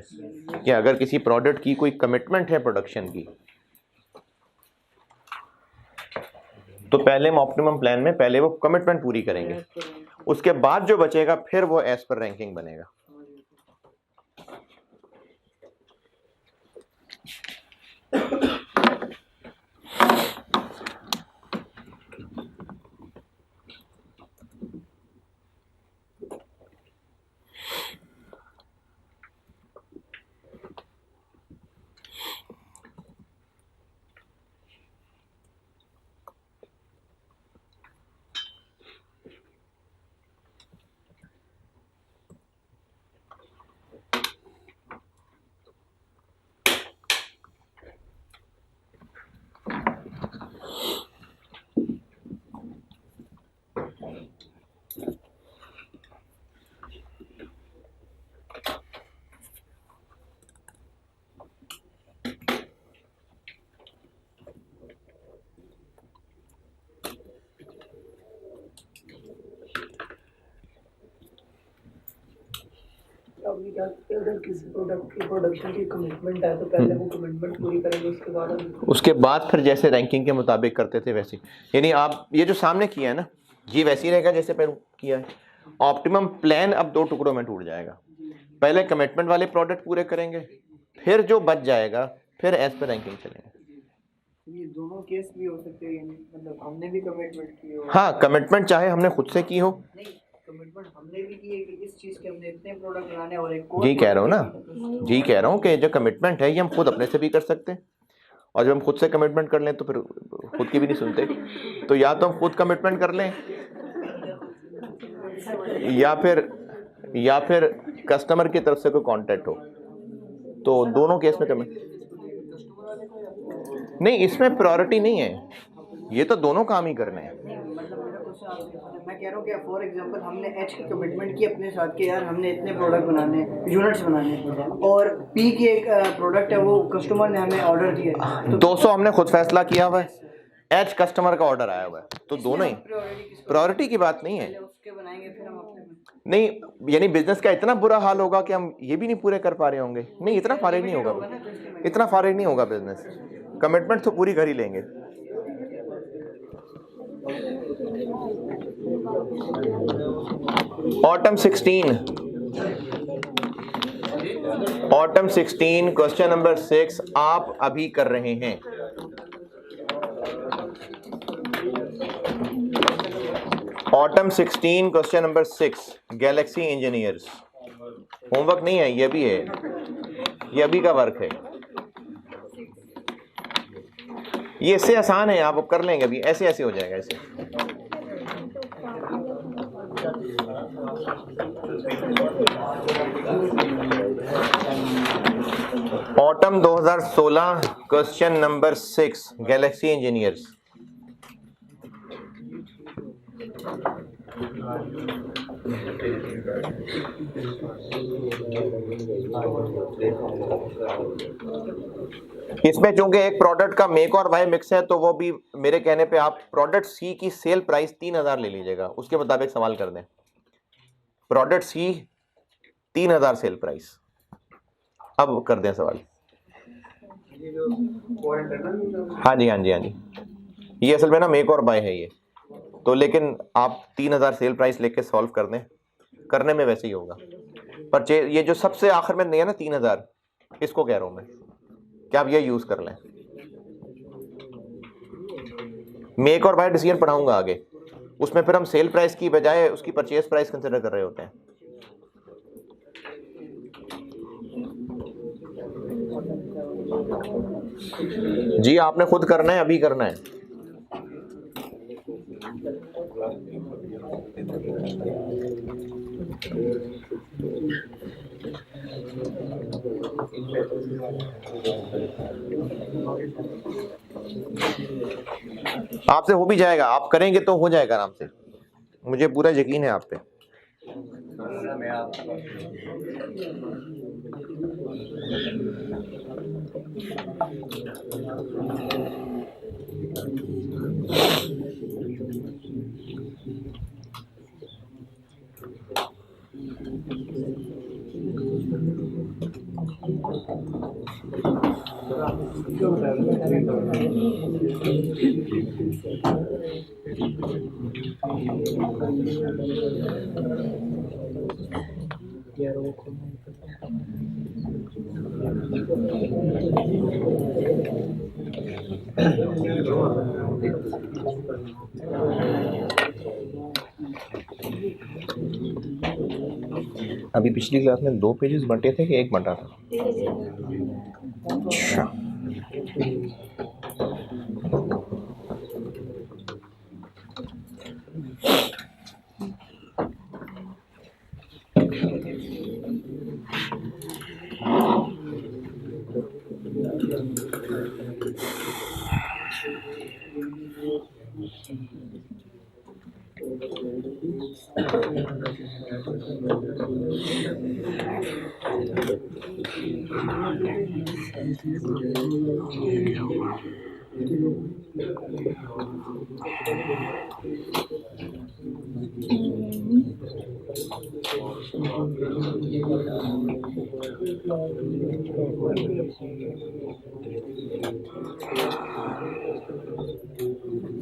कि अगर किसी प्रोडक्ट की कोई कमिटमेंट है प्रोडक्शन की, तो पहले हम ऑप्टिमम प्लान में पहले वो कमिटमेंट पूरी करेंगे, उसके बाद जो बचेगा फिर वो एज पर रैंकिंग बनेगा।
अभी क्या करते हैं, अगर किसी प्रोडक्ट की प्रोडक्शन की कमिटमेंट है तो पहले वो कमिटमेंट पूरी करेंगे, उसके बाद
फिर जैसे रैंकिंग के मुताबिक करते थे वैसे, यानी आप ये जो सामने किया है ना ये वैसे ही रहेगा जैसे पहले किया है। ऑप्टिमम प्लान अब दो टुकड़ों में टूट जाएगा, पहले कमिटमेंट वाले प्रोडक्ट पूरे करेंगे, फिर जो बच जाएगा फिर एज पर रैंकिंग चलेंगे।
ये दोनों केस भी हो सकते हैं, मतलब हमने भी कमिटमेंट की हो।
हाँ, कमिटमेंट चाहे हमने खुद से की हो,
नहीं, कमिटमेंट हमने भी की है कि इस चीज के हमने इतने प्रोडक्ट बनाने और एक
जी कह रहा हूँ ना, जी कह रहा हूँ कि जो कमिटमेंट है ये हम खुद अपने से भी कर सकते हैं, और जब हम खुद से कमिटमेंट कर लें तो फिर खुद की भी नहीं सुनते, तो या तो हम खुद कमिटमेंट कर लें या फिर कस्टमर की तरफ से कोई कांटेक्ट हो, तो दोनों केस में कमिट नहीं, इसमें प्रायोरिटी नहीं है, ये तो दोनों काम ही करने हैं।
मैं कह रहा हूँ कि फॉर एग्जांपल हमने H की कमिटमेंट की अपने साथ के यार हमने इतने प्रोडक्ट बनाने यूनिट्स बनाने, और P की एक प्रोडक्ट है वो कस्टमर ने हमें ऑर्डर दिया है,
200 हमने खुद फैसला किया हुआ है, H कस्टमर का ऑर्डर आया हुआ है, तो दोनों ही प्रायोरिटी की बात नहीं है।
उसके बनाएंगे फिर हम अपने
नहीं, यानी बिजनेस का इतना बुरा हाल होगा कि हम ये भी नहीं पूरे कर पा रहे होंगे, नहीं इतना फारिग नहीं होगा, इतना फारिग नहीं होगा बिजनेस, कमिटमेंट तो पूरी कर ही लेंगे। ऑटम 16 क्वेश्चन नंबर 6 आप अभी कर रहे हैं। Autumn 16 question number 6 Galaxy engineers, homework नहीं है, ये भी है, ये अभी का वर्क है, ये इससे आसान है, आप कर लेंगे अभी, ऐसे ऐसे हो जाएगा ऐसे। Autumn 2016 question number 6 Galaxy engineers. इसमें चूंकि एक प्रोडक्ट का मेक और बाय मिक्स है, तो वो भी मेरे कहने पे आप प्रोडक्ट सी की सेल प्राइस 3000 ले लीजिएगा, उसके मुताबिक सवाल कर दें। Product C 3000 sale price. अब कर दें सवाल। हाँ जी हाँ जी हाँ जी, ये असल में ना मेक और बाय है ये तो, लेकिन आप 3000 सेल प्राइस लेके सॉल्व कर दें, करने में वैसे ही होगा। पर ये जो सबसे आखिर में नहीं है ना 3000, इसको कह रहा हूं मैं कि आप ये यूज कर लें। मेक और बाय डिसीजन पढ़ाऊंगा आगे, उसमें फिर हम सेल प्राइस की बजाय उसकी परचेज प्राइस कंसिडर कर रहे होते हैं। जी आपने खुद करना है, अभी करना है। आपसे हो भी जाएगा, आप करेंगे तो हो जाएगा आराम से, मुझे पूरा यकीन है आप पे। अभी पिछली क्लास में 2 पेजेस बंटे थे कि एक बंटा था? अच्छा,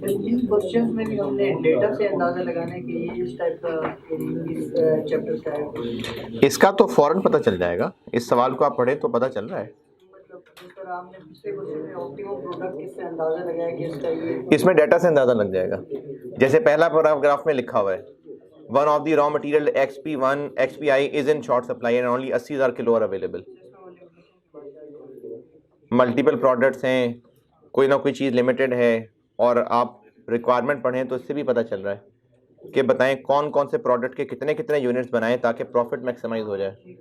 इन क्वेश्चंस में भी हमने डेटा से अंदाजा लगाने के लिए इस टाइप का इस चैप्टर का है।
इसका तो फौरन पता चल जाएगा, इस सवाल को आप पढ़े तो पता चल रहा है।
मतलब जिस तरह हमने पिछले क्वेश्चन में ऑप्टिमम प्रोडक्ट किससे अंदाजा लगाया कि इसका ये,
इसमें डाटा से अंदाजा लग जाएगा। जैसे पहला पैराग्राफ में लिखा हुआ है, one of the raw material XP1 XPI is in short supply and only 80,000 kilo R available. Multiple products हैं, कोई ना कोई चीज़ लिमिटेड है, और आप रिक्वायरमेंट पढ़ें तो इससे भी पता चल रहा है कि बताएं कौन कौन से प्रोडक्ट के कितने कितने यूनिट्स बनाएं ताकि प्रॉफिट मैक्सिमाइज हो जाए।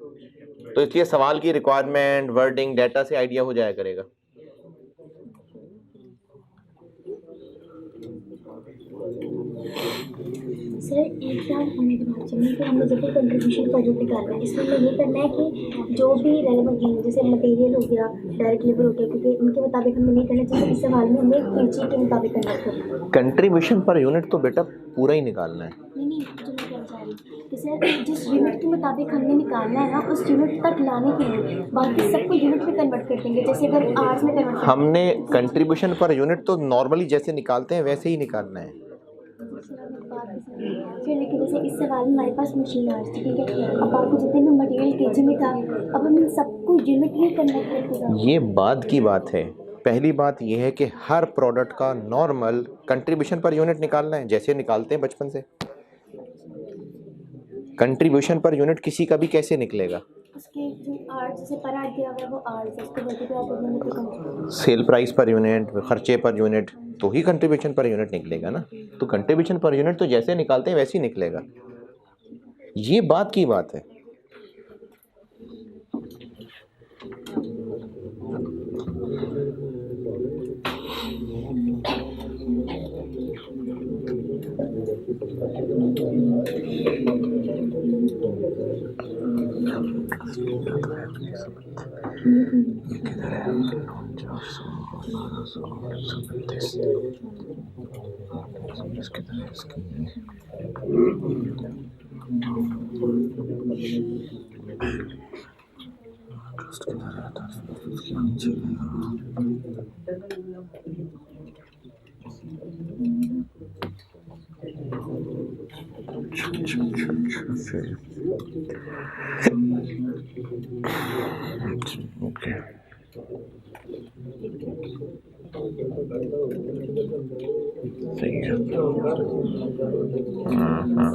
तो इसलिए सवाल की रिक्वायरमेंट, वर्डिंग, डाटा से आइडिया हो जाया करेगा।
सर एक बार हमें बात चलनी कि हमने जब भी कंट्रीब्यूशन बजट निकालना है, इसमें हमें ये करना है कि जो भी रेलेवेंट है, जैसे मटेरियल हो गया, डायरेक्ट लेबर हो गया, क्योंकि उनके मुताबिक हमें नहीं करना चाहिए। इस सवाल में हमें पीजी के मुताबिक करना है।
कंट्रीब्यूशन पर यूनिट तो बेटा पूरा ही निकालना है।
नहीं, जो मैं कहना चाह रही हूँ कि सर जिस यूनिट के मुताबिक हमने निकालना है ना, उस यूनिट तक लाने के लिए बाकी सबको यूनिट में कन्वर्ट कर देंगे। जैसे अगर आवर्स में कन्वर्ट
हमने कंट्रीब्यूशन पर यूनिट तो नॉर्मली जैसे निकालते हैं वैसे ही निकालना है।
फिर लेकिन जैसे इस सवाल में हमारे पास मशीन आवर्स थी, ठीक है, अब आपको जितने भी मटेरियल केजी में था, अब हम इन सबको यूनिट में कन्वर्ट कर देगा।
ये बाद की बात है। पहली बात ये है कि हर प्रोडक्ट का नॉर्मल कंट्रीब्यूशन पर यूनिट निकालना है जैसे निकालते हैं बचपन से। कंट्रीब्यूशन पर यूनिट किसी का भी कैसे निकलेगा?
उसके जो आर्ट्स से पर आर्ट दिया हुआ है वो आर्ट्स, उसको मल्टीप्लाई करने में तो
सेल प्राइस पर यूनिट, खर्चे पर यूनिट, तो ही कंट्रीब्यूशन पर यूनिट निकलेगा ना। तो कंट्रीब्यूशन पर यूनिट तो जैसे निकालते हैं वैसे ही निकलेगा, ये बात की बात है। ओके सही है। हाँ।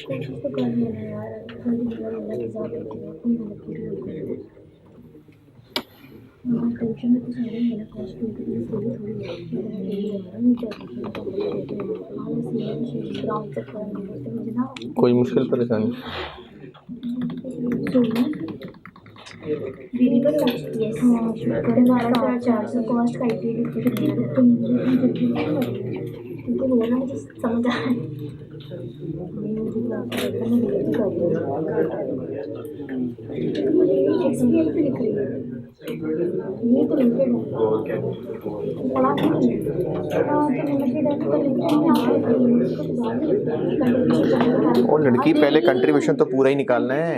कोशिश तो कर रही है यार, अल्लाह की ज़ात होती है, अपनी हालत पूरी होती है। टेंशन में तो सारे मेरा कॉस्ट थोड़ी मुझे
कोई मुश्किल परेशानी
दीदी पर यस हमारा 400 कॉस्ट का तो वो ना मुझे समझ आ रहा है। ये तो लिमिटेड है बड़ा नहीं है।
और लड़की पहले कंट्रीब्यूशन तो पूरा ही निकालना है।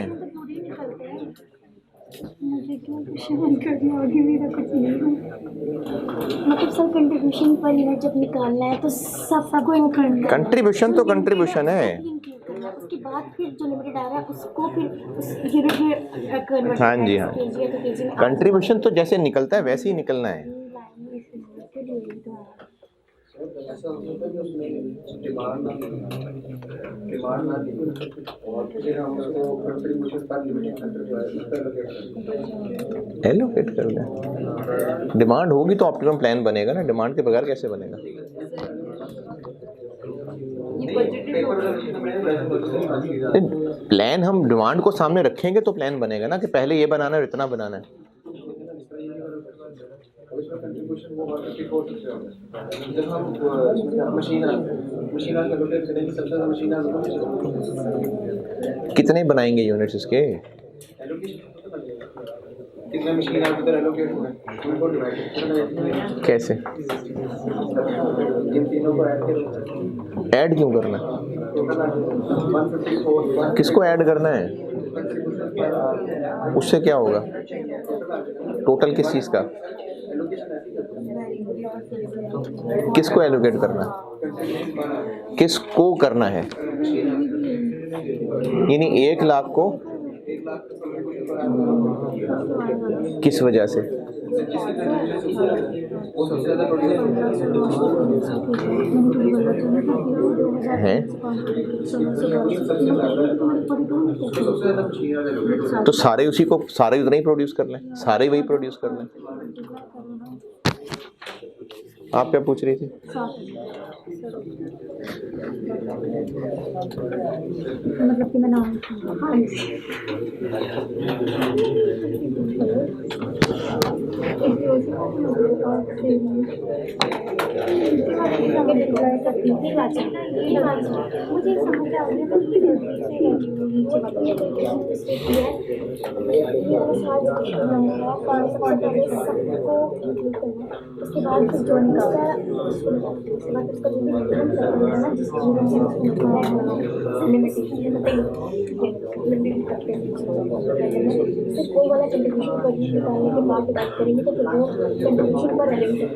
मुझे क्यों परेशान करना, आगे मेरा कुछ नहीं है। मतलब सब कंट्रीब्यूशन पर यूनिट जब निकालना है तो सबको इंक्लूड
कंट्रीब्यूशन तो कंट्रीब्यूशन है।
उसके बाद फिर जो लिमिटेड आ रहा है उसको फिर उस यूनिट में कन्वर्ट
हाँ जी हाँ, कंट्रीब्यूशन तो जैसे निकलता है वैसे ही निकलना है।
ऐसा होता है कि उसमें डिमांड ना थी और फिर हम उसको कंट्रीब्यूशन पर लिमिटेड सेंटर जो है उस पर
एलोकेट कर लें। डिमांड होगी तो ऑप्टिमम प्लान बनेगा ना, डिमांड के बगैर कैसे बनेगा? प्लान हम डिमांड को सामने रखेंगे तो प्लान बनेगा ना, कि पहले ये बनाना है और इतना बनाना है।
कंट्रीब्यूशन वो 154 से होगा जब हम मशीन का रोटेट करेंगे सबसे मशीन
कितने बनाएंगे यूनिट्स इसके?
कितने मशीन आपके एलोकेट हुए उनको डिवाइड
कैसे
इन तीनों को ऐड करें।
ऐड क्यों करना है? किसको ऐड करना है? उससे क्या होगा? टोटल किस चीज़ का? किसको एलोकेट करना है? किसको करना है? यानी 1 लाख को किस वजह से? हैं? तो सारे उसी को, सारे उतना ही प्रोड्यूस कर लें, सारे वही प्रोड्यूस कर लें। आप क्या पूछ रही थी?
मतलब कि मैं नाम मुझे समझ आ रही उसके बाद फिर जो निकलता है उसके बाद उसका जो भी निकलता ना जिस जीवन से उसको लिमिटेशन सिर्फ कोई वाला कंट्रीब्यूशन पर निकालने के बाद बात करेंगे तो फिर वो कंट्रीब्यूशन पर एलिमिनेट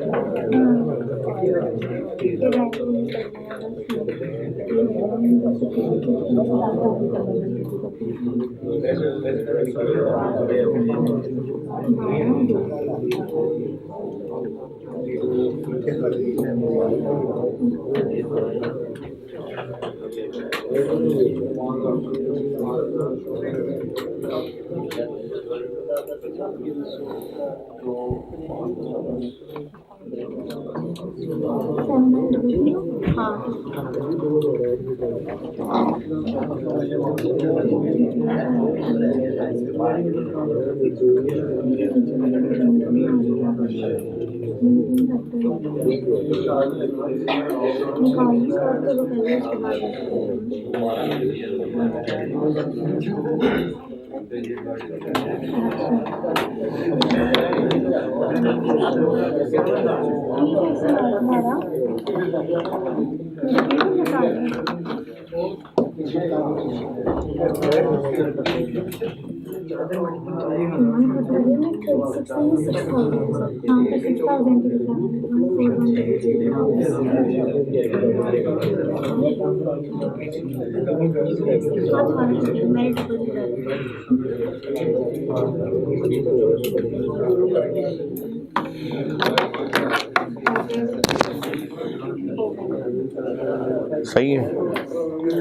सही है,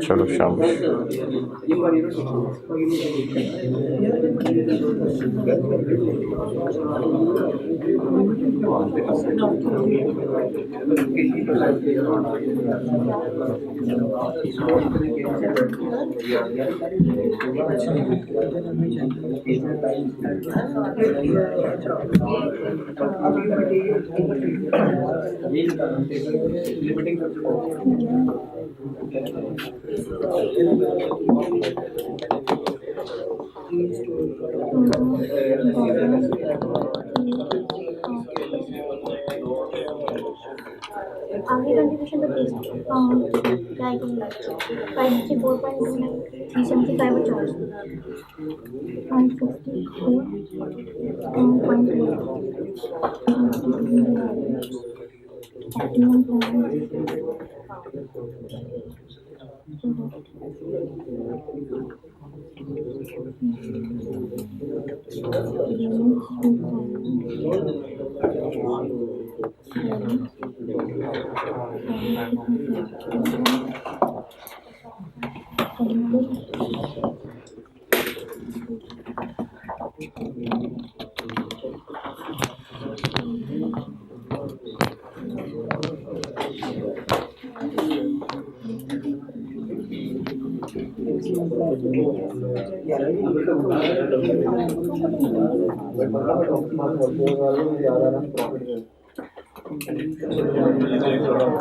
चलो शाबाश।
आगे कंट्रीब्यूशन तो लाइक 564.29 375 और चार्ज
11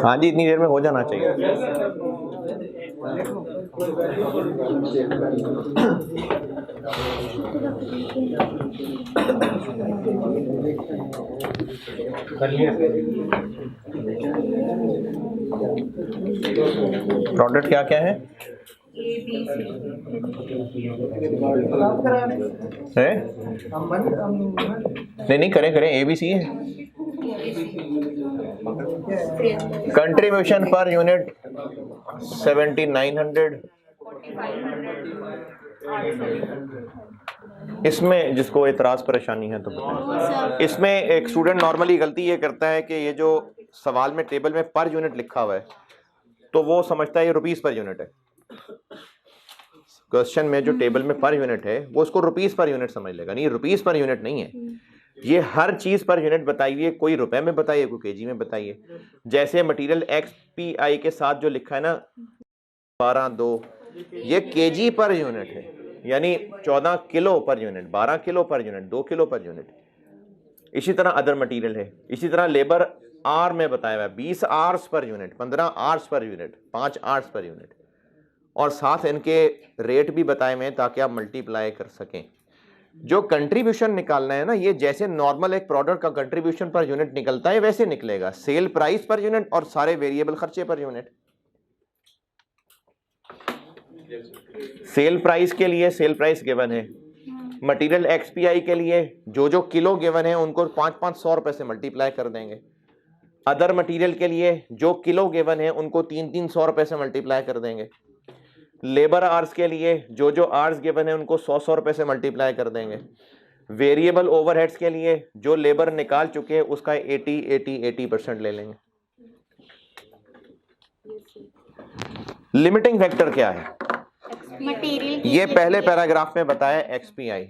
हाँ जी, इतनी देर में हो जाना चाहिए। प्रोडक्ट क्या क्या है? है? नहीं करें ABC है। Contribution per unit 7900। इसमें जिसको एतराज़ परेशानी है तो बताएं। इसमें एक स्टूडेंट नॉर्मली गलती ये करता है कि ये जो सवाल में टेबल में पर यूनिट लिखा हुआ है तो वो समझता है ये रुपीस पर यूनिट है। क्वेश्चन में जो टेबल में पर यूनिट है वो उसको रुपीस पर यूनिट समझ लेगा। नहीं, रुपीस पर यूनिट नहीं है, ये हर चीज पर यूनिट बताइए। कोई रुपए में बताइए, कोई केजी में बताइए। जैसे मटेरियल XPI के साथ जो लिखा है ना 12.2, ये केजी पर यूनिट है, यानी 14 kilo per unit, 12 kilo per unit, 2 kilo per unit. इसी तरह अदर मटेरियल है, इसी तरह लेबर आर में बताया हुआ है 20 hours per unit, 15 hours per unit, 5 hours per unit, और साथ इनके रेट भी बताए हुए हैं ताकि आप मल्टीप्लाई कर सकें। जो कंट्रीब्यूशन निकालना है ना, ये जैसे नॉर्मल एक प्रोडक्ट का कंट्रीब्यूशन पर यूनिट निकलता है वैसे निकलेगा, सेल प्राइस पर यूनिट और सारे वेरिएबल खर्चे पर यूनिट। सेल प्राइस के लिए सेल प्राइस गिवन है, मटेरियल एक्सपीआई के लिए जो जो किलो गिवन है उनको 500 रुपए से मल्टीप्लाई कर देंगे। अदर मटेरियल के लिए जो किलो गिवन है उनको 300 रुपए से मल्टीप्लाई कर देंगे। लेबर आवर्स के लिए जो जो आवर्स गिवन है उनको 100 रुपए से मल्टीप्लाई कर देंगे। वेरिएबल ओवरहेड्स के लिए जो लेबर निकाल चुके हैं उसका 80% ले लेंगे। लिमिटिंग फैक्टर क्या है?
मटेरियल
ये पहले पैराग्राफ में बताया एक्सपीआई।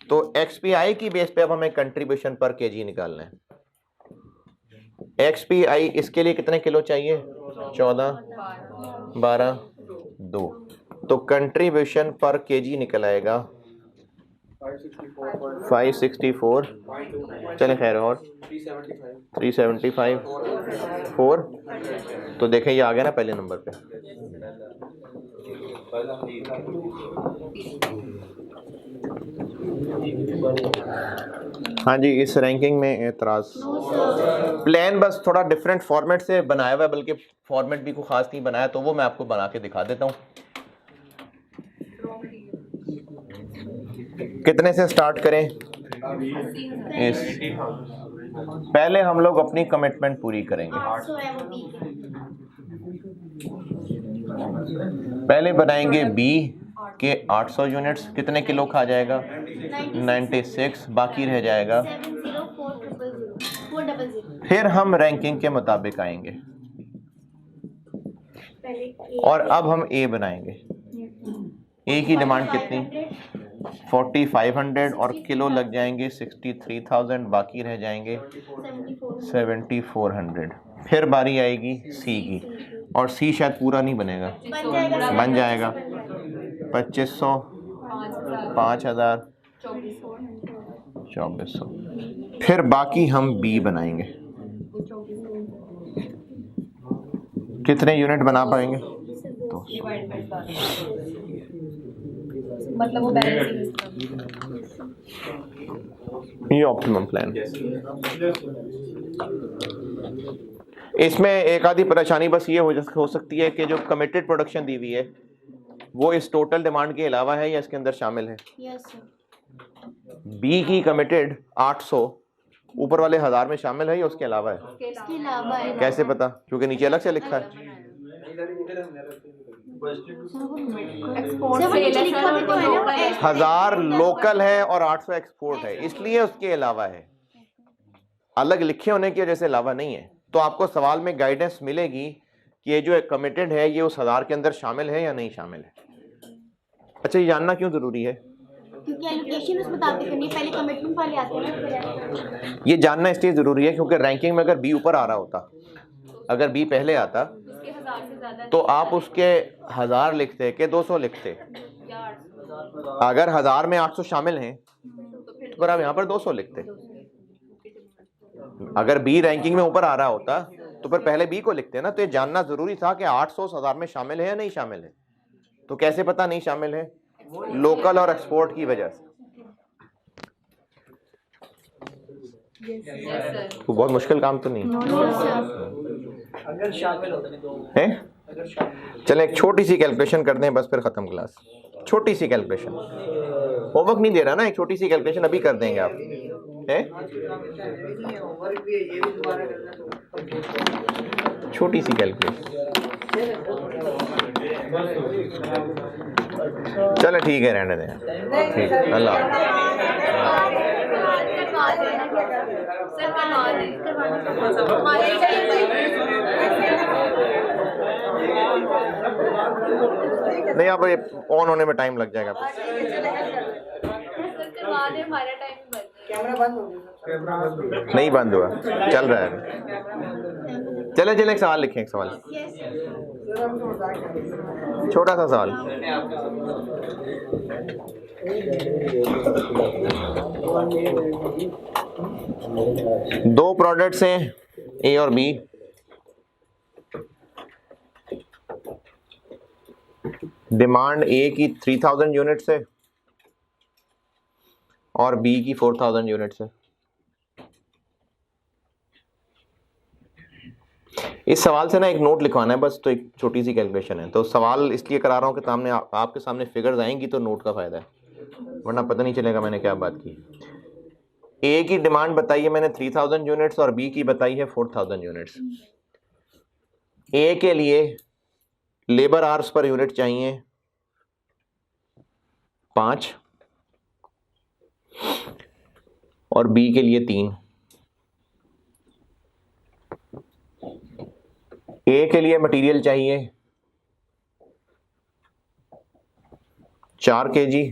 तो एक्सपीआई की बेस पे अब हमें कंट्रीब्यूशन पर केजी निकालना है। एक्सपीआई इसके लिए कितने किलो चाहिए? 14, 12, 2। तो कंट्रीब्यूशन पर केजी निकल आएगा 564, चले खैर, और 375, 4। तो देखें ये आ गया ना पहले नंबर पे। हाँ जी, इस रैंकिंग में एतराज। प्लान बस थोड़ा डिफरेंट फॉर्मेट से बनाया हुआ है, बल्कि फॉर्मेट भी कोई खास नहीं बनाया, तो वो मैं आपको बना के दिखा देता हूँ। कितने से स्टार्ट करें? पहले हम लोग अपनी कमिटमेंट पूरी करेंगे।
800 है वो बी के।
पहले बनाएंगे बी के 800 यूनिट्स, कितने किलो खा जाएगा? 96, बाकी रह जाएगा
704000।
फिर हम रैंकिंग के मुताबिक आएंगे और अब हम ए बनाएंगे। ए की डिमांड कितनी? 4500 और किलो लग जाएंगे 63,000, बाकी रह जाएंगे 7400। फिर बारी आएगी सी की, और सी शायद पूरा नहीं बनेगा, बन जाएगा 2500, 5000, 2400। फिर बाकी हम बी बनाएंगे। कितने यूनिट बना पाएंगे? 200।
मतलब वो बैलेंस
ये ऑप्टिमम प्लान। इसमें एक आधी परेशानी बस ये हो सकती है कि जो कमिटेड प्रोडक्शन दी हुई है वो इस टोटल डिमांड के अलावा है या इसके अंदर शामिल है?
Yes sir.
बी की कमिटेड 800 ऊपर वाले 1000 में शामिल है या उसके अलावा है?
इसके अलावा है।
कैसे पता? क्योंकि नीचे अलग से लिखा है।
एक्सपोर्ट से लिखा भी तो है ना।
1000 लोकल है और 800 एक्सपोर्ट है, इसलिए उसके अलावा है। अलग लिखे होने की वजह से अलावा नहीं है। तो आपको सवाल में गाइडेंस मिलेगी कि ये जो कमिटेड है ये उस 1000 के अंदर शामिल है या नहीं शामिल है। अच्छा, ये जानना क्यों जरूरी है?
क्योंकि एलोकेशन उस मुताबिक करनी है, पहले कमिटमेंट वाले आते हैं।
ये जानना इसलिए जरूरी है क्योंकि रैंकिंग में अगर बी ऊपर आ रहा होता, अगर बी पहले आता तो आप उसके 1000 लिखते कि 200 लिखते। अगर 1000 में 800 शामिल हैं तो फिर आप यहाँ पर 200 लिखते। अगर बी रैंकिंग में ऊपर आ रहा होता तो फिर पहले बी को लिखते ना। तो ये जानना जरूरी था कि 800 1000 में शामिल है या नहीं शामिल है। तो कैसे पता नहीं शामिल है? लोकल और एक्सपोर्ट की वजह से। तो बहुत मुश्किल काम तो नहीं
अगर शामिल
है। चलें एक छोटी सी कैलकुलेशन करते हैं, बस फिर खत्म क्लास। छोटी सी कैलकुलेशन, होमवर्क नहीं दे रहा ना, एक छोटी सी कैलकुलेशन अभी कर देंगे आप। है छोटी सी कैलकुलेशन। चलो ठीक है, रहने दें। ठीक, अल्लाह। नहीं, अब ये ऑन होने में टाइम लग जाएगा।
कैमरा बंद हो गया।
नहीं बंद हुआ, चल रहा है। चले चले एक सवाल लिखें, एक सवाल, छोटा सा सवाल। दो प्रोडक्ट्स हैं ए और बी, डिमांड ए की 3000 यूनिट्स है और बी की 4000 यूनिट्स है। इस सवाल से ना एक नोट लिखवाना है बस, तो एक छोटी सी कैलकुलेशन है। तो सवाल इसलिए करा रहा हूँ कि सामने आपके सामने फिगर्स आएंगी तो नोट का फायदा है, वरना पता नहीं चलेगा मैंने क्या बात की। ए की डिमांड बताई है मैंने 3000 यूनिट्स और बी की बताई है 4000 यूनिट्स। ए के लिए लेबर आवर्स पर यूनिट चाहिए 5 और बी के लिए 3। ए के लिए मटेरियल चाहिए 4 kg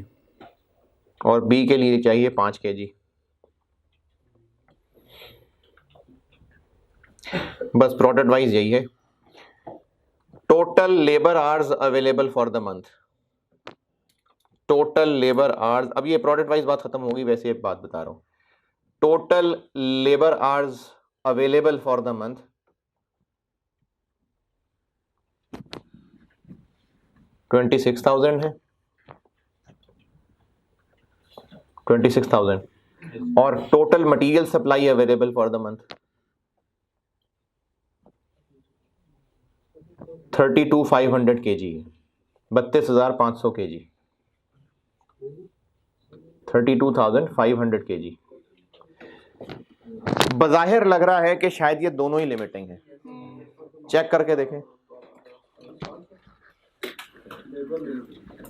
और बी के लिए चाहिए 5 kg। बस प्रोडक्ट वाइज यही है। Total labour hours available for the month, total labour hours, अब ये प्रोडक्ट वाइज बात खत्म होगी, वैसे एक बात बता रहा हूं। Total labour hours available for the month 26,000 है, 26,000 और total material supply available for the month 32,500 kg, 32,500 kg, 32,500 kg। बज़ाहिर लग रहा है कि शायद ये दोनों ही लिमिटिंग है, चेक करके देखें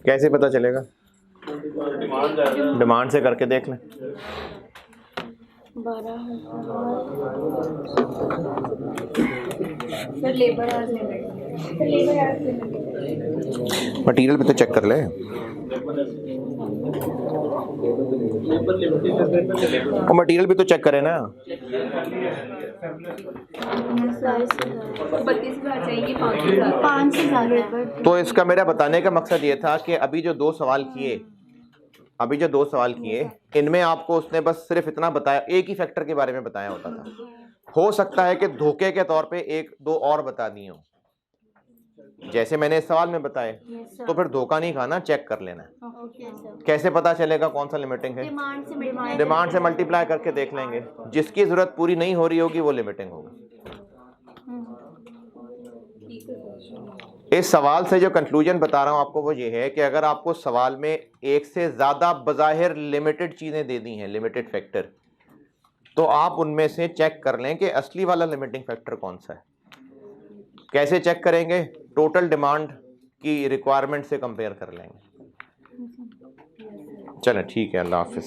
कैसे पता चलेगा। डिमांड से करके देख लें।
12,000 सर लेबर आवर्स
मटेरियल भी तो चेक कर ले। और मटेरियल भी तो चेक करे ना।
32,000 चाहिए 5,000।
तो इसका मेरा बताने का मकसद ये था कि अभी जो दो सवाल किए इनमें आपको उसने बस सिर्फ इतना बताया, एक ही फैक्टर के बारे में बताया होता था। हो सकता है कि धोखे के तौर पे एक दो और बता दिए हो, जैसे मैंने इस सवाल में बताए। तो फिर धोखा नहीं खाना, चेक कर लेना है। कैसे पता चलेगा कौन सा लिमिटिंग है? डिमांड से मल्टीप्लाई करके देख लेंगे। जिसकी जरूरत पूरी नहीं हो रही होगी वो लिमिटिंग होगा। इस सवाल से जो कंक्लूजन बता रहा हूं आपको वो ये है कि अगर आपको सवाल में एक से ज्यादा बज़ाहिर लिमिटेड चीजें दे दी हैं, लिमिटेड फैक्टर, तो आप उनमें से चेक कर लें कि असली वाला लिमिटिंग फैक्टर कौन सा है। कैसे चेक करेंगे? टोटल डिमांड की रिक्वायरमेंट से कंपेयर कर लेंगे। चलें ठीक है, अल्लाह हाफिज।